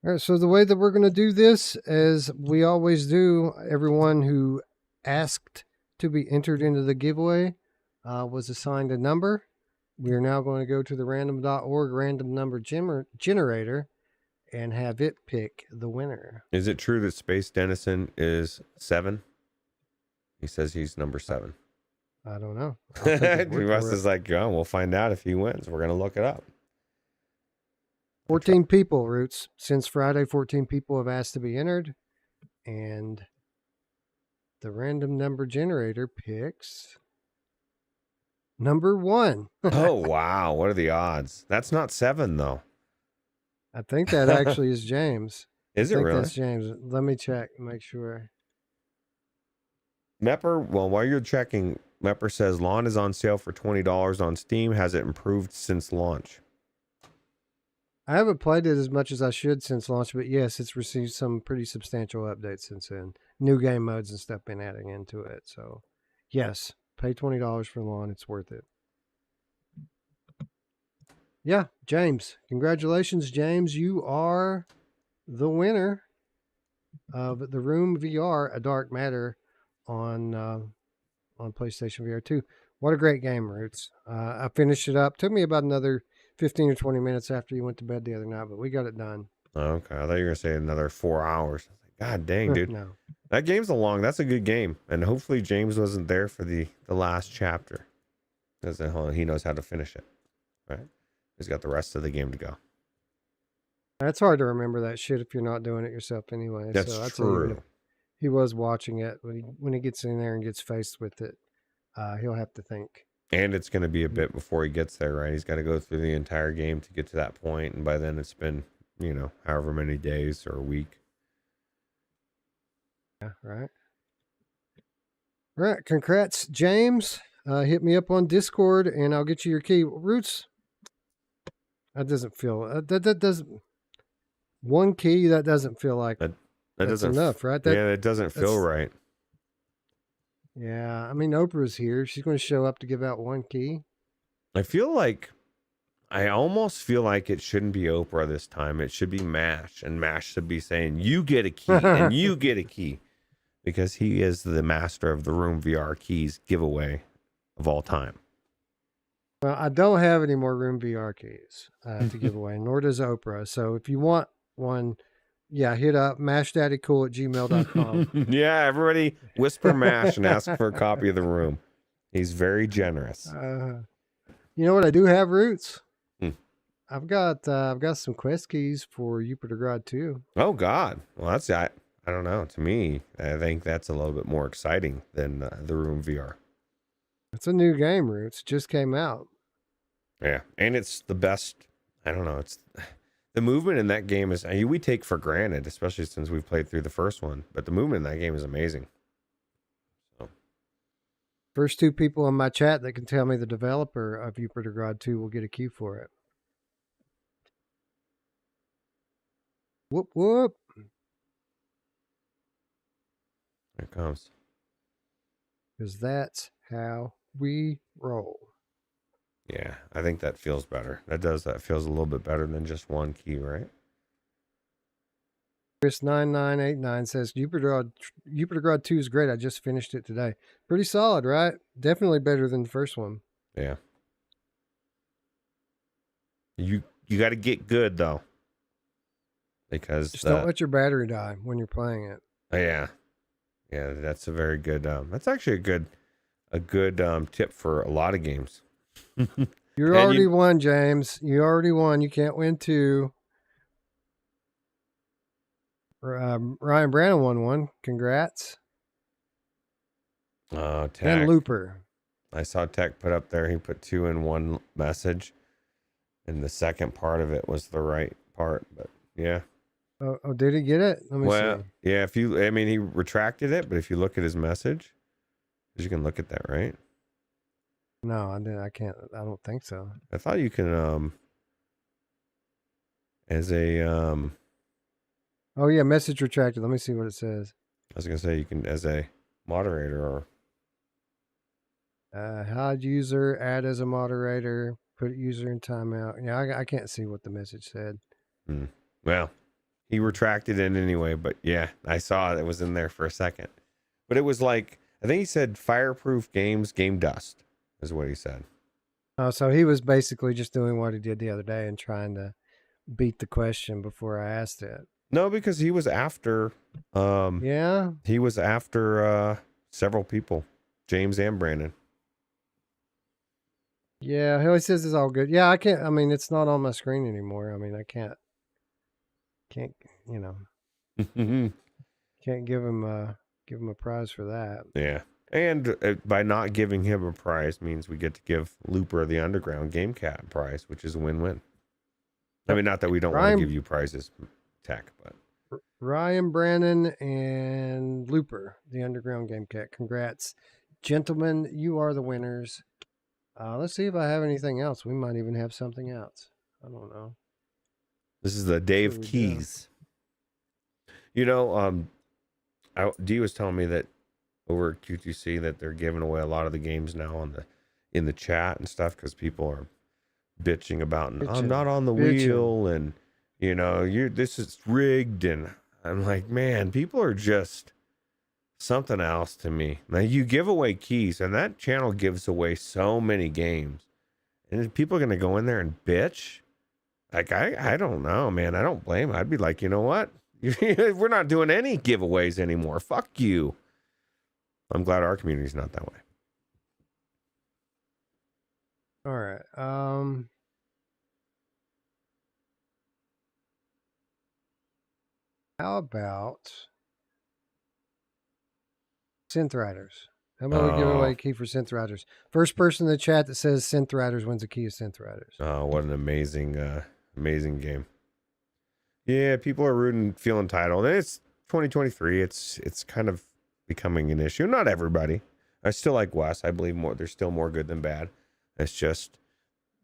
All right, so the way that we're going to do this, as we always do, everyone who asked to be entered into the giveaway was assigned a number. We are now going to go to the random.org random number generator and have it pick the winner. Is it true that Space Dennison is 7? He says he's number 7. I don't know. Russ is like, oh, we'll find out if he wins. We're going to look it up. 14 people, Roots. Since Friday, 14 people have asked to be entered. And the random number generator picks number 1. Oh, wow. What are the odds? That's not 7, though. I think that actually is James. Is it really? That's James. Let me check, make sure. Mepper, well, while you're checking, Mepper says Lawn is on sale for $20 on Steam. Has it improved since launch? I haven't played it as much as I should since launch, but yes, it's received some pretty substantial updates since then. New game modes and stuff been adding into it. So, yes, pay $20 for Lawn. It's worth it. Yeah, James. Congratulations, James. You are the winner of the Room VR, A Dark Matter on PlayStation VR 2. What a great game, Roots. I finished it up. Took me about another 15 or 20 minutes after you went to bed the other night, but we got it done. Okay, I thought you were going to say another 4 hours. God dang, dude. No. That game's that's a good game. And hopefully James wasn't there for the last chapter. Because he knows how to finish it. Right? He's got the rest of the game to go. It's hard to remember that shit if you're not doing it yourself anyway. That's so true. He was watching it. When he gets in there and gets faced with it, he'll have to think. And it's going to be a bit before he gets there, right? He's got to go through the entire game to get to that point. And by then it's been, however many days or a week. Yeah, right. Right. Congrats, James. Hit me up on Discord and I'll get you your key. Roots. That doesn't feel that doesn't one key. That doesn't feel like that that's doesn't enough, right? It doesn't feel right. Yeah, I mean Oprah's here. She's going to show up to give out one key. I almost feel like it shouldn't be Oprah this time. It should be Mash, and Mash should be saying, "You get a key, and you get a key," because he is the master of the Room VR keys giveaway of all time. Well, I don't have any more Room VR keys to give away, nor does Oprah. So if you want one, hit up mashdaddycool@gmail.com. Yeah, everybody whisper Mash and ask for a copy of the Room. He's very generous. You know what I do have, Roots? I've got some quest keys for Jupiter 2. Oh God! Well, that's I don't know. To me, I think that's a little bit more exciting than the Room VR. It's a new game, Roots. Just came out. Yeah, and it's the best. I don't know. It's the movement in that game is we take for granted, especially since we've played through the first one. But the movement in that game is amazing. So. First 2 people in my chat that can tell me the developer of Jupiter 2 will get a key for it. Whoop whoop. Here it comes. Because that's how we roll. Yeah, I think that feels better. That feels a little bit better than just one key, right? Chris9989 says Jupiter 2 is great. I just finished it today. Pretty solid, right? Definitely better than the first one. Yeah. You got to get good though, because just don't let your battery die when you're playing it. Oh, yeah, that's a very good. That's actually a good tip for a lot of games. You already won, James. You already won. You can't win 2. Ryan Brandon won 1. Congrats. Tech. And Looper. I saw Tech put up there. He put 2 in one message, and the second part of it was the right part. But yeah. Oh, did he get it? Let me see. Yeah. He retracted it, but if you look at his message, because you can look at that, right? No, I can't. I don't think so. I thought you can as a Oh yeah, message retracted. Let me see what it says. I was gonna say you can as a moderator or hide user, add as a moderator, put user in timeout. Yeah, I can't see what the message said. Well, he retracted it anyway, but yeah, I saw it was in there for a second. But it was like I think he said fireproof games, game dust is what he said. Oh, so he was basically just doing what he did the other day and trying to beat the question before I asked it. No, because he was after Yeah. he was after several people, James and Brandon. Yeah, he always says it's all good. Yeah, I can't. I mean, it's not on my screen anymore. I mean, I can't. You know, can't give him a prize for that. Yeah. And by not giving him a prize means we get to give Looper the Underground Game Cat prize, which is a win-win. I mean, not that we don't want to give you prizes, Tech, but Ryan, Brandon, and Looper, the Underground Game Cat. Congrats, gentlemen! You are the winners. Let's see if I have anything else. We might even have something else. I don't know. this is the Dave Keys. You know, Dee was telling me that over at QTC that they're giving away a lot of the games now in the chat and stuff because people are bitching about I'm not on the wheel and this is rigged, and I'm like, man, people are just something else to me. Now you give away keys, and that channel gives away so many games, and people are gonna go in there and bitch. Like I don't know, man. I don't blame them. I'd be like, you know what? We're not doing any giveaways anymore. Fuck you. I'm glad our community's not that way. All right. How about Synth Riders? How about we give away a key for Synth Riders? First person in the chat that says Synth Riders wins a key of Synth Riders. Oh, what an amazing game. Yeah, people are feeling entitled. It's 2023. It's kind of becoming an issue. Not everybody. I still like Wes. I believe there's still more good than bad. It's just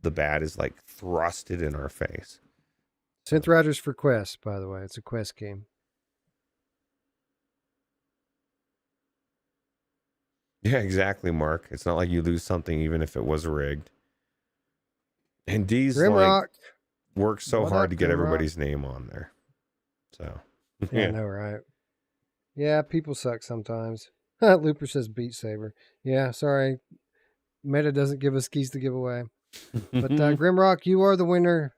the bad is like thrusted in our face. Synth Riders for Quest, by the way. It's a Quest game. Yeah, exactly, Mark. It's not like you lose something even if it was rigged. And Dee's works so hard to get everybody's name on there. So yeah, I know, right? Yeah, people suck sometimes. Looper says Beat Saber. Yeah, sorry. Meta doesn't give us keys to give away. But Grimrock, you are the winner.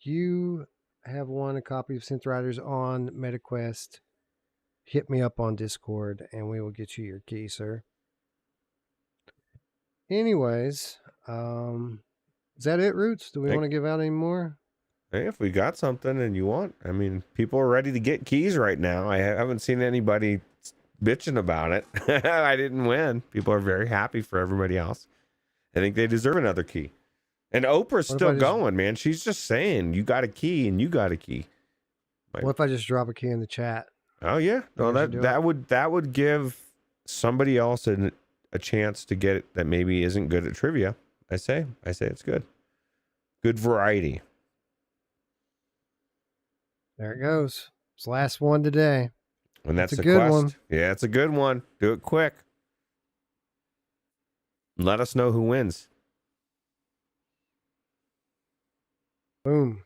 You have won a copy of Synth Riders on MetaQuest. Hit me up on Discord and we will get you your key, sir. Anyways, is that it, Roots? Do we want to give out any more? Hey, if we got something and you want, I mean, people are ready to get keys right now. I haven't seen anybody bitching about it. I didn't win. People are very happy for everybody else. I think they deserve another key. And Oprah's still going, man. She's just saying, you got a key and you got a key. What if I just drop a key in the chat? Oh yeah. No, that would give somebody else a chance to get it that maybe isn't good at trivia. I say it's good. Good variety. There it goes. It's the last one today. And that's a a good quest. one. Yeah, it's a good one. Do it quick. Let us know who wins. Boom.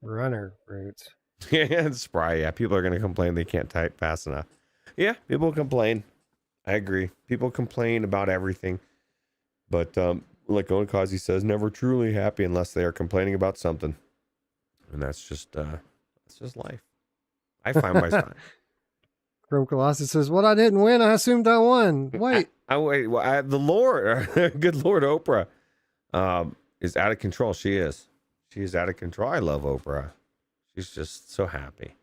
Runner, Roots. Yeah, it's probably, yeah. People are going to complain they can't type fast enough. Yeah, people complain. I agree. People complain about everything. But like Onikazi says, never truly happy unless they are complaining about something. And that's just life. I find myself. Chrome Colossus says, "What I didn't win, I assumed I won." Wait. The Lord, good Lord Oprah is out of control. She is out of control. I love Oprah. She's just so happy.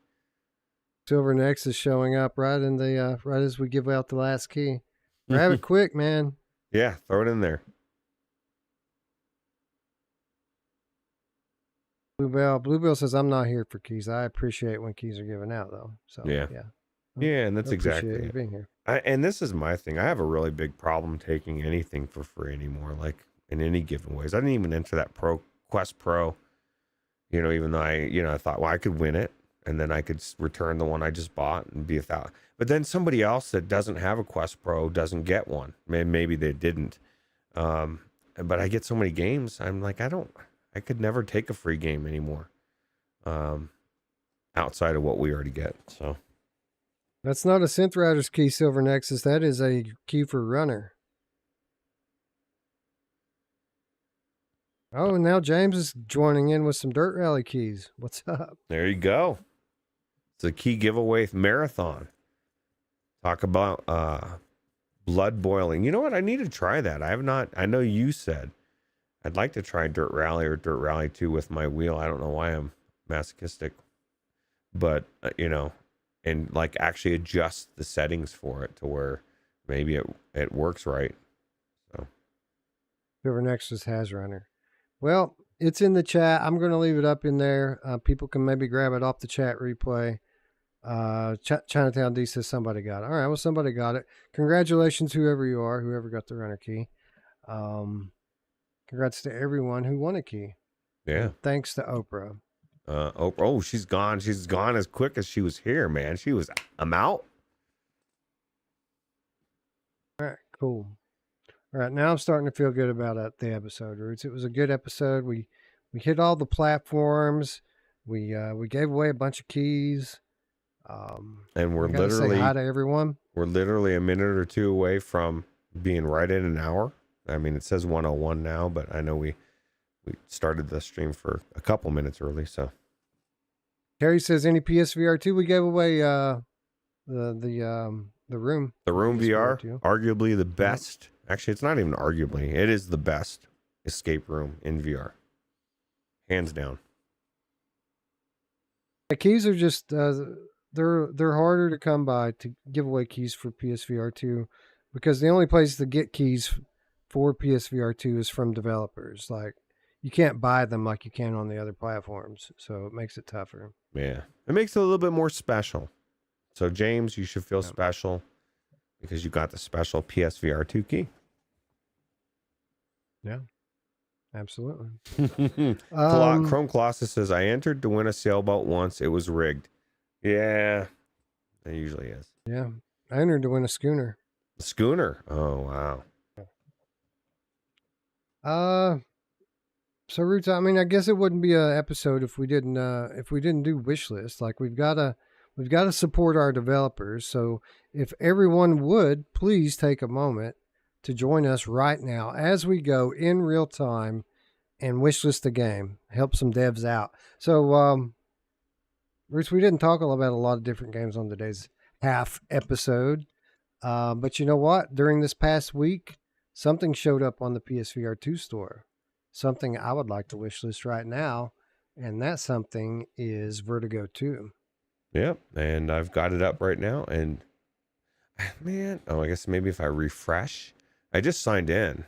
Silver Next is showing up right in the right as we give out the last key. Grab it quick, man. Yeah, throw it in there. Bluebell says, "I'm not here for keys. I appreciate when keys are given out, though." So yeah, and that's exactly it. Being here. And this is my thing. I have a really big problem taking anything for free anymore, like in any giveaways. I didn't even enter that Quest Pro. Even though I thought, well, I could win it, and then I could return the one I just bought and be 1,000. But then somebody else that doesn't have a Quest Pro doesn't get one. Maybe they didn't. But I get so many games. I'm like, I could never take a free game anymore. Outside of what we already get. So That's not a Synth Riders key, Silver Nexus. That is a key for runner. Oh, and now James is joining in with some Dirt Rally keys. What's up? There you go. It's a key giveaway marathon. Talk about blood boiling. You know what? I need to try that. I have not. I know you said I'd like to try Dirt Rally or Dirt Rally 2 with my wheel. I don't know why I'm masochistic, but you know, and like actually adjust the settings for it to where maybe it works right. So Silver Nexus has runner. Well, it's in the chat. I'm going to leave it up in there. People can maybe grab it off the chat replay. Chinatown D says somebody got it. All right, well, somebody got it. Congratulations, whoever you are, whoever got the runner key. Congrats to everyone who won a key. yeah. And thanks to Oprah. Oprah. Oh, she's gone. She's gone as quick as she was here, man. She was. I'm out. All right, cool. All right, now I'm starting to feel good about the episode, Roots. It was a good episode. We hit all the platforms. We gave away a bunch of keys. And we're I gotta literally say hi to everyone. We're literally a minute or two away from being right at an hour. I mean, it says 1:01 now, but I know we started the stream for a couple minutes early. So Terry says any PSVR 2. We gave away the room. the Room VR, 2. arguably the best. Actually, it's not even arguably. It is the best escape room in VR, hands down. The keys are just they're harder to come by to give away keys for PSVR 2 because the only place to get keys for PSVR 2 is from developers. Like you can't buy them like you can on the other platforms, so it makes it tougher. Yeah, it makes it a little bit more special. So James, you should feel special because you got the special PSVR 2 key. Yeah, absolutely. Chrome Colossus says, I entered to win a sailboat once. It was rigged. Yeah, it usually is. Yeah, I entered to win a schooner. A schooner? Oh, wow. So Roots, I mean, I guess it wouldn't be an episode if we didn't do wish list. Like we've got to support our developers. So if everyone would please take a moment to join us right now as we go in real time and wish list a game, help some devs out. So, Roots, we didn't talk about a lot of different games on today's half episode. But you know what? During this past week, something showed up on the PSVR 2 store. Something I would like to wish list right now. And that something is Vertigo 2. Yep. And I've got it up right now. And man, I guess maybe if I refresh, I just signed in.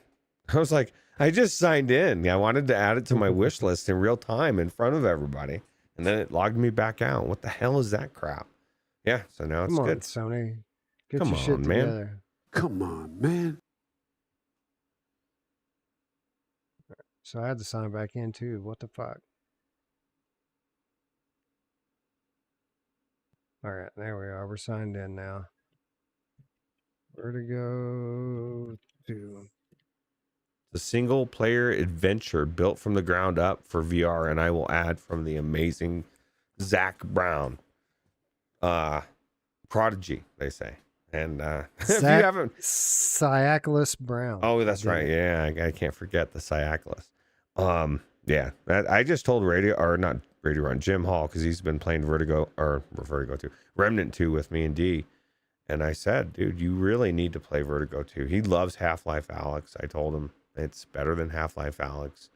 I was like, I just signed in. I wanted to add it to my wish list in real time in front of everybody. And then it logged me back out. What the hell is that crap? Yeah. So now it's Come on, good. Sony. Get Come your shit on, man. together. Come on, man. So I had to sign back in too. What the fuck? All right, there we are. We're signed in now. Vertigo 2. The single player adventure built from the ground up for VR, and I will add from the amazing Zach Brown. Prodigy, they say. And if you haven't Cyaclus Brown. Oh, that's right. Yeah, I can't forget the Cyaclus. Yeah, I just told Radio Run, Jim Hall, because he's been playing Vertigo 2, Remnant 2 with me and D. And I said, dude, you really need to play Vertigo 2. He loves Half-Life Alyx. I told him it's better than Half-Life Alyx.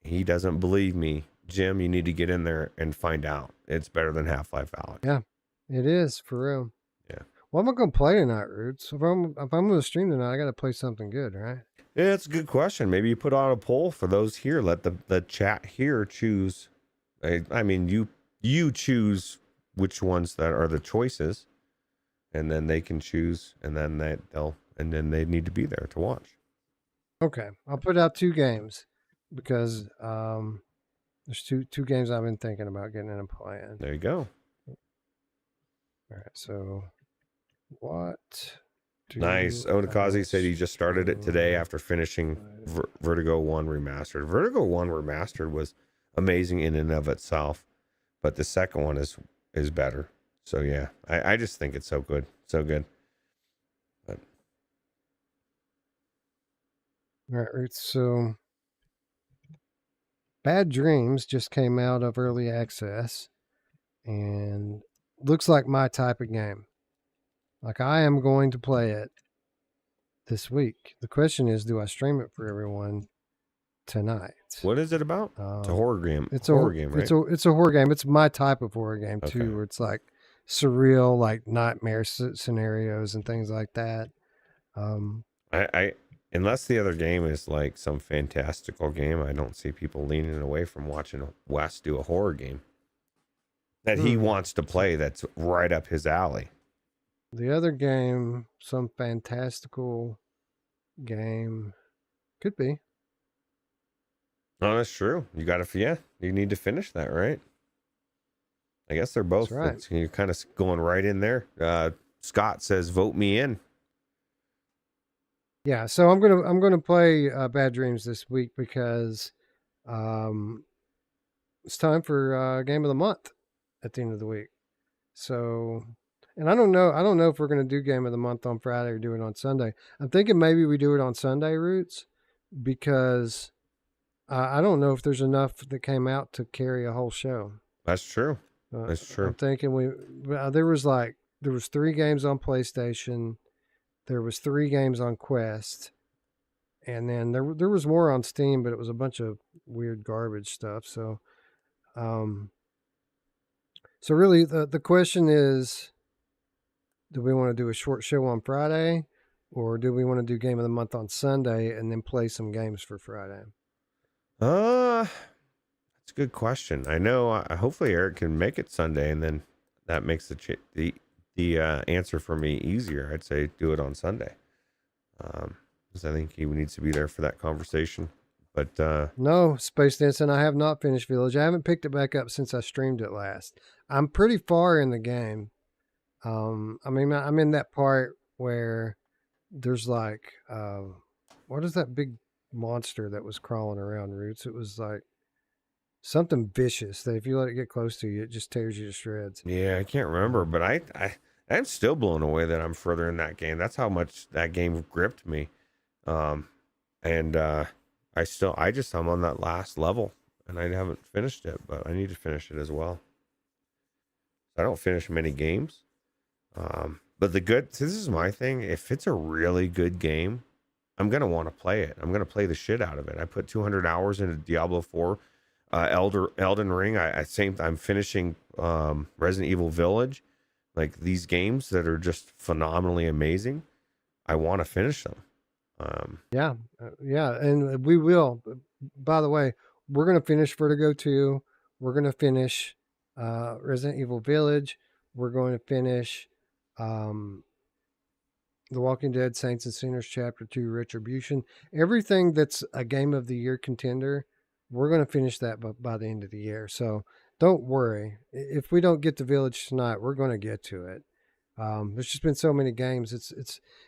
He doesn't believe me. Jim, you need to get in there and find out. It's better than Half-Life Alyx. Yeah, it is, for real. Yeah. What am I going to play tonight, Roots? If I'm going to stream tonight, I got to play something good, right? Yeah, that's a good question. Maybe you put out a poll for those here. Let the chat here choose. I mean, you choose which ones that are the choices, and then they can choose, and then they need to be there to watch. Okay, I'll put out 2 games because there's two games I've been thinking about getting in and playing. There you go. All right, so what? Nice. Onikazi said he just started it today after finishing Vertigo 1 Remastered. Vertigo 1 Remastered was amazing in and of itself, but the second one is better. So yeah, I just think it's so good, so good. But All right, so Bad Dreams just came out of early access and looks like my type of game. Like, I am going to play it this week. The question is, do I stream it for everyone tonight? what is it about? It's a horror game. It's Horror game, right? It's a horror game. It's my type of horror game too, Okay. where it's like surreal, like nightmare scenarios and things like that. I unless the other game is like some fantastical game, I don't see people leaning away from watching Wes do a horror game that he wants to play. That's right up his alley. The other game, some fantastical game, could be. No, that's true. You got to, yeah, you need to finish that, right? I guess they're both. That's right. You're kind of going right in there. Scott says, "Vote me in." Yeah, so I'm gonna play Bad Dreams this week because it's time for Game of the Month at the end of the week. So, and I don't know if we're gonna do Game of the Month on Friday or do it on Sunday. I'm thinking maybe we do it on Sunday, Roots, because I don't know if there's enough that came out to carry a whole show. That's true. That's true. I'm thinking there was 3 games on PlayStation. There was 3 games on Quest, and then there was more on Steam, but it was a bunch of weird garbage stuff. So, so really the question is, do we want to do a short show on Friday, or do we want to do Game of the Month on Sunday and then play some games for Friday? That's a good question. I know. Hopefully Eric can make it Sunday, and then that makes the answer for me easier. I'd say do it on Sunday, because I think he needs to be there for that conversation. But no, Space Dancing, I have not finished Village. I haven't picked it back up since I streamed it last. I'm pretty far in the game. I mean, I'm in that part where there's like, what is that big monster that was crawling around, Roots? It was like something vicious that if you let it get close to you, it just tears you to shreds. yeah, I can't remember, but I'm still blown away that I'm further in that game. That's how much that game gripped me. I'm on that last level, and I haven't finished it, but I need to finish it as well. I don't finish many games. But this is my thing. If it's a really good game, I'm going to want to play it. I'm going to play the shit out of it. I put 200 hours into Diablo 4, Elden Ring. I'm finishing Resident Evil Village. Like, these games that are just phenomenally amazing, I want to finish them. Yeah, and we will. By the way, we're going to finish Vertigo 2. We're going to finish Resident Evil Village. We're going to finish The Walking Dead Saints and Sinners Chapter 2 Retribution. Everything that's a Game of the Year contender, we're going to finish that by the end of the year. So don't worry. If we don't get to Village tonight, we're going to get to it. There's just been so many games.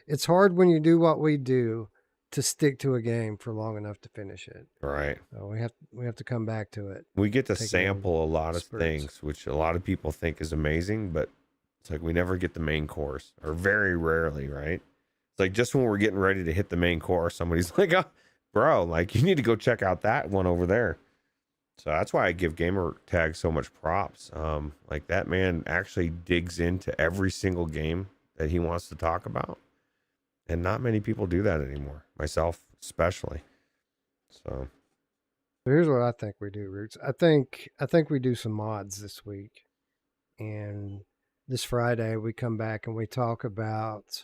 It's hard when you do what we do to stick to a game for long enough to finish it. Right. So we have to come back to it. We get to sample a lot of things, which a lot of people think is amazing, but it's like we never get the main course, or very rarely, right? It's like just when we're getting ready to hit the main course, somebody's like, "Oh, bro, like you need to go check out that one over there." So that's why I give Gamer Tag so much props. Like, that man actually digs into every single game that he wants to talk about, and not many people do that anymore, myself especially. So here's what I think we do, Roots. I think we do some mods this week, and this Friday we come back and we talk about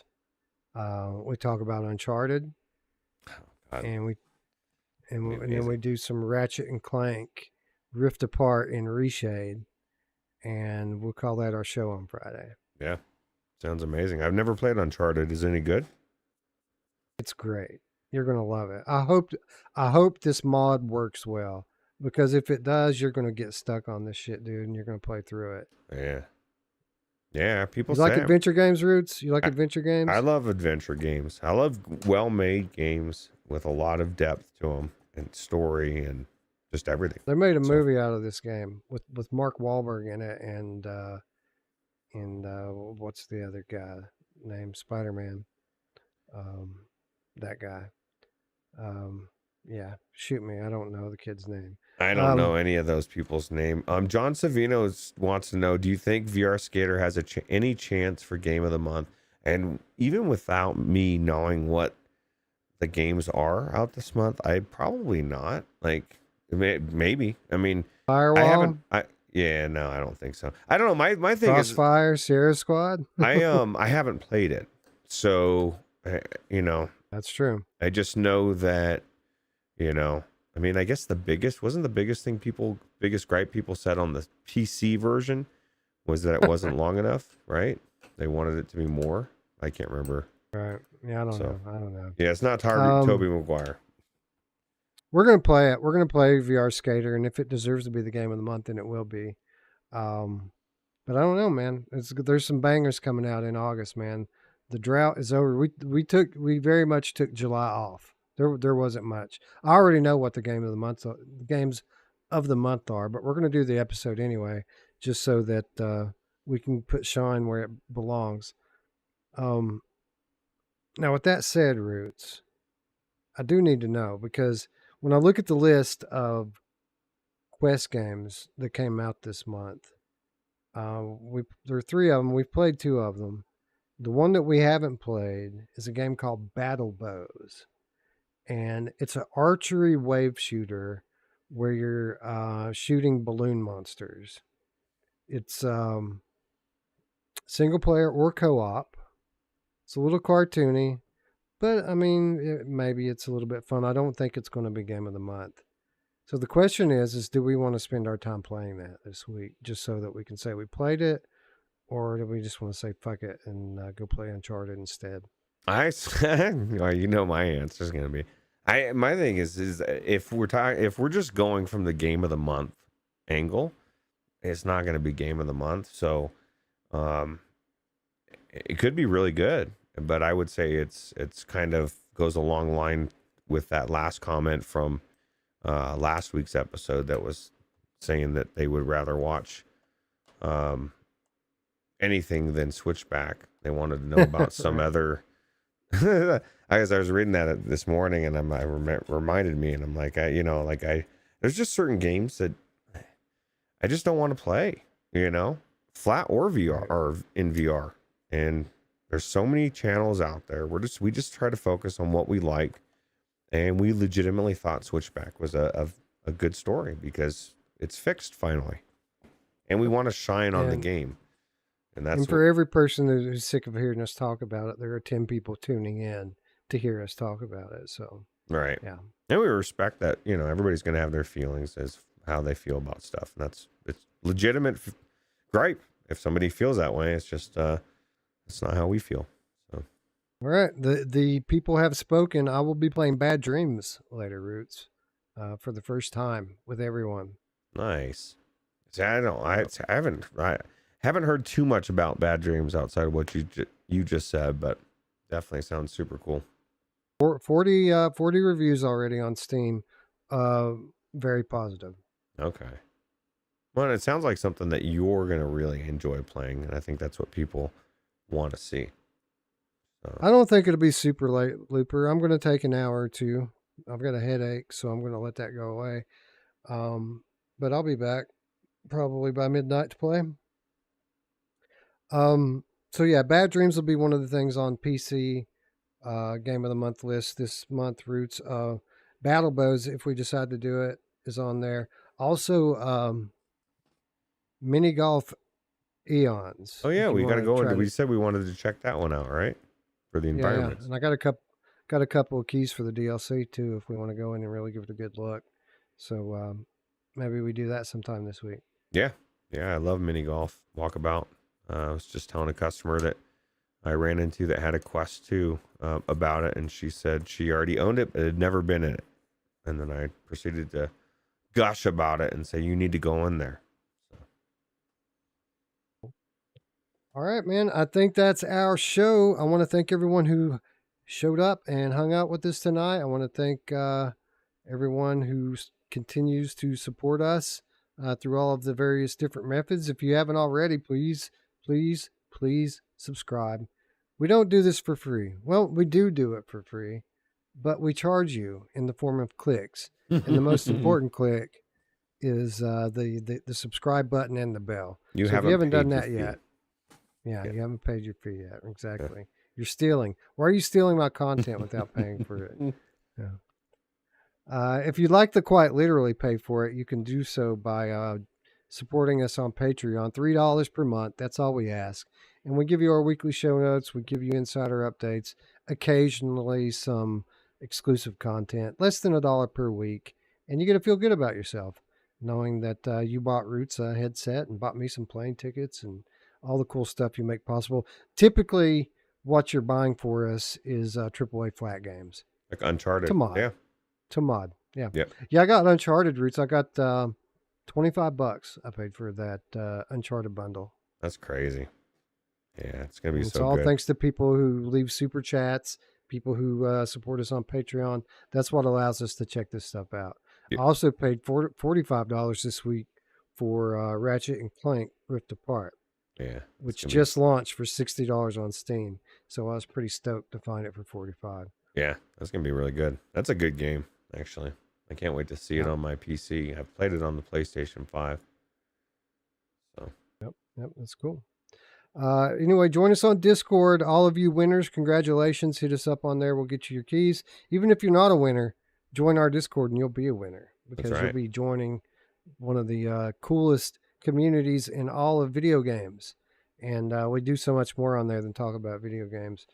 Uncharted, and then we do some Ratchet and Clank, Rift Apart, and Reshade, and we'll call that our show on Friday. Yeah, sounds amazing. I've never played Uncharted. Is it any good? It's great. You're gonna love it. I hope this mod works well, because if it does, you're gonna get stuck on this shit, dude, and you're gonna play through it. Yeah. People You like adventure games, Roots? You like adventure games? I love adventure games. I love well-made games with a lot of depth to them and story and just everything. They made a movie out of this game with Mark Wahlberg in it, and what's the other guy named Spider-Man? That guy. Yeah, shoot me. I don't know the kid's name. I don't know any of those people's name. John Savino wants to know, do you think VR Skater has any chance for Game of the Month? And even without me knowing what the games are out this month, probably not. Like, maybe. I mean, Firewall. Yeah, no, I don't think so. I don't know. My thing Crossfire, Sierra Squad. I haven't played it, so That's true. I just know that I mean, I guess the biggest gripe people said on the PC version was that it wasn't long enough, right? They wanted it to be more. I can't remember. Right. Yeah, I don't know. Yeah, it's not Tobey Maguire. We're going to play it. We're going to play VR Skater, and if it deserves to be the game of the month, then it will be. But I don't know, man. There's some bangers coming out in August, man. The drought is over. We very much took July off. There wasn't much. I already know what the games of the month are, but we're going to do the episode anyway, just so that we can put Sean where it belongs. Now, with that said, Roots, I do need to know, because when I look at the list of Quest games that came out this month, there are 3 of them. We've played 2 of them. The one that we haven't played is a game called Battle Bows, and it's an archery wave shooter where you're shooting balloon monsters. It's single player or co-op. It's a little cartoony, but I mean, maybe it's a little bit fun. I don't think it's going to be game of the month. So the question is do we want to spend our time playing that this week just so that we can say we played it, or do we just want to say fuck it and go play Uncharted instead? Well, my answer is going to be, my thing is if we're just going from the game of the month angle, it's not going to be game of the month. So, it could be really good, but I would say it's kind of goes a long line with that last comment from last week's episode that was saying that they would rather watch anything than Switchback. They wanted to know about some other. I was reading that this morning, and reminded me, and I'm like, there's just certain games that I just don't want to play, flat or VR or in VR. And there's so many channels out there. We just try to focus on what we like, and we legitimately thought Switchback was a good story because it's fixed finally, and we want to shine on the game. And for every person who's sick of hearing us talk about it, there are 10 people tuning in to hear us talk about it. So right, yeah, and we respect that. Everybody's going to have their feelings as how they feel about stuff, and it's legitimate gripe. If somebody feels that way, it's just it's not how we feel. So, all right, the people have spoken. I will be playing Bad Dreams later, Roots, for the first time with everyone. Nice. See, I haven't heard too much about Bad Dreams outside of what you just said, but definitely sounds super cool. 40 reviews already on Steam. Very positive. Okay. Well, it sounds like something that you're going to really enjoy playing, and I think that's what people want to see. So. I don't think it'll be super late, Looper. I'm going to take an hour or 2. I've got a headache, so I'm going to let that go away. But I'll be back probably by midnight to play. So yeah, Bad Dreams will be one of the things on PC game of the month list this month. Roots, Battle Bows, if we decide to do it, is on there. Also, Mini Golf Eons. Oh yeah, we got to go into. We said we wanted to check that one out, right? For the environment. Yeah, and I got a couple of keys for the DLC too, if we want to go in and really give it a good look. So maybe we do that sometime this week. Yeah, I love Mini Golf Walkabout. I was just telling a customer that I ran into that had a Quest 2 about it, and she said she already owned it, but had never been in it. And then I proceeded to gush about it and say, you need to go in there. So. All right, man. I think that's our show. I want to thank everyone who showed up and hung out with us tonight. I want to thank everyone who continues to support us through all of the various different methods. If you haven't already, please please subscribe. We don't do this for free. Well, we do it for free, but we charge you in the form of clicks. And the most important click is the subscribe button and the bell. You so if you haven't done that fee. yet, you haven't paid your fee yet. Exactly. Yeah. You're stealing. Why are you stealing my content without paying for it? Yeah. If you'd like to quite literally pay for it, you can do so by supporting us on Patreon. $3 per month. That's all we ask. And we give you our weekly show notes. We give you insider updates. Occasionally some exclusive content. Less than $1 per week. And you get to feel good about yourself, knowing that you bought Roots a headset and bought me some plane tickets and all the cool stuff you make possible. Typically, what you're buying for us is AAA flat games. Like Uncharted. To mod. Yeah. To mod. Yeah. Yep. Yeah, I got Uncharted Roots. I got $25 I paid for that Uncharted bundle. That's crazy. Yeah, it's going to be It's so all good. thanks to people who leave super chats, people who support us on Patreon. That's what allows us to check this stuff out. Yep. I also paid $45 this week for Ratchet and Clank Rift Apart. Yeah. Which just launched for $60 on Steam. So I was pretty stoked to find it for $45. Yeah, that's going to be really good. That's a good game, actually. I can't wait to see it on my PC. I've played it on the PlayStation 5. So. Yep, that's cool. Anyway, join us on Discord. All of you winners, congratulations. Hit us up on there. We'll get you your keys. Even if you're not a winner, join our Discord and you'll be a winner. Because you'll be joining one of the coolest communities in all of video games. And we do so much more on there than talk about video games.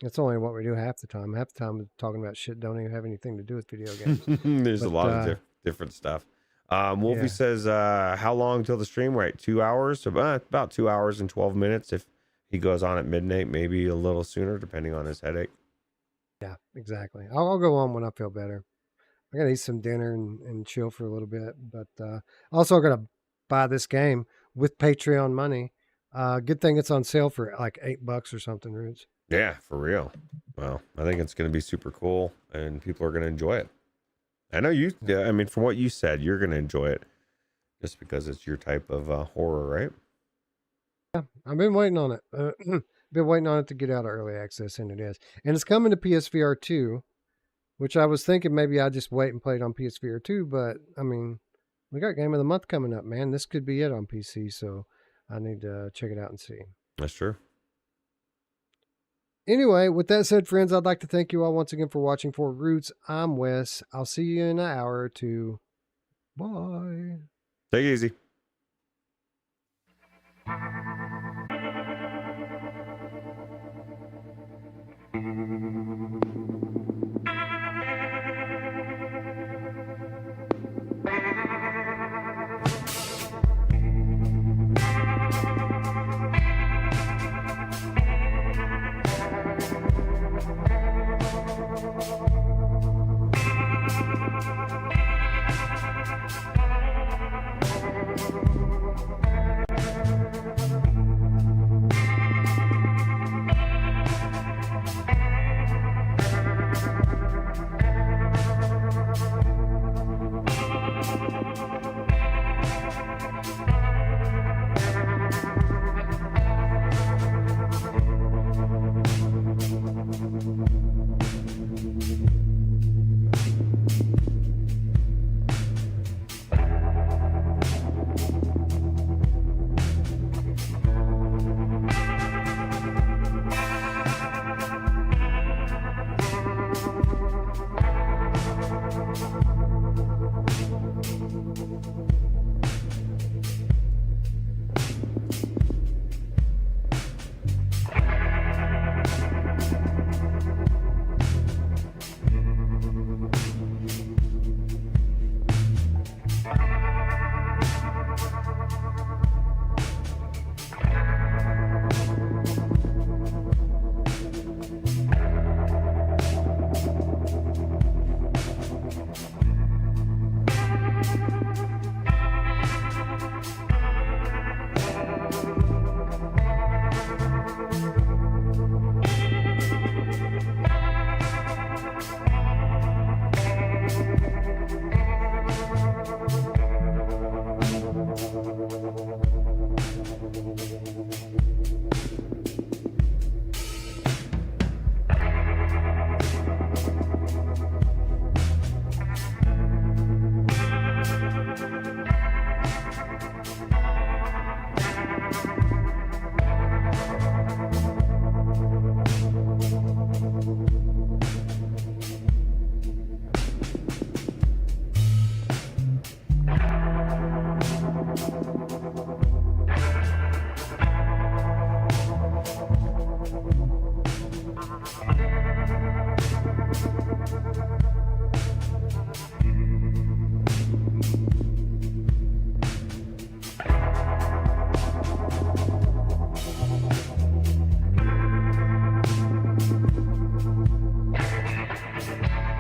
That's only what we do half the time. Half the time we're talking about shit don't even have anything to do with video games. There's a lot of different stuff. Wolfie says, how long till the stream? We're at 2 hours. About 2 hours and 12 minutes. If he goes on at midnight, maybe a little sooner, depending on his headache. Yeah, exactly. I'll go on when I feel better. I gotta eat some dinner and chill for a little bit, but also gonna buy this game with Patreon money. Good thing it's on sale for like $8 or something, Roots. Yeah, for real. Well, I think it's gonna be super cool, and people are gonna enjoy it. I know you. I mean, from what you said, you're gonna enjoy it, just because it's your type of horror, right? Yeah, I've been waiting on it. Been waiting on it to get out of early access, and it is. And it's coming to PSVR 2. Which I was thinking maybe I'd just wait and play it on PSVR 2, but I mean, we got Game of the Month coming up, man. This could be it on PC, so I need to check it out and see. That's true. Anyway, with that said, friends, I'd like to thank you all once again for watching. For Roots, I'm Wes. I'll see you in an hour or two. Bye. Take it easy.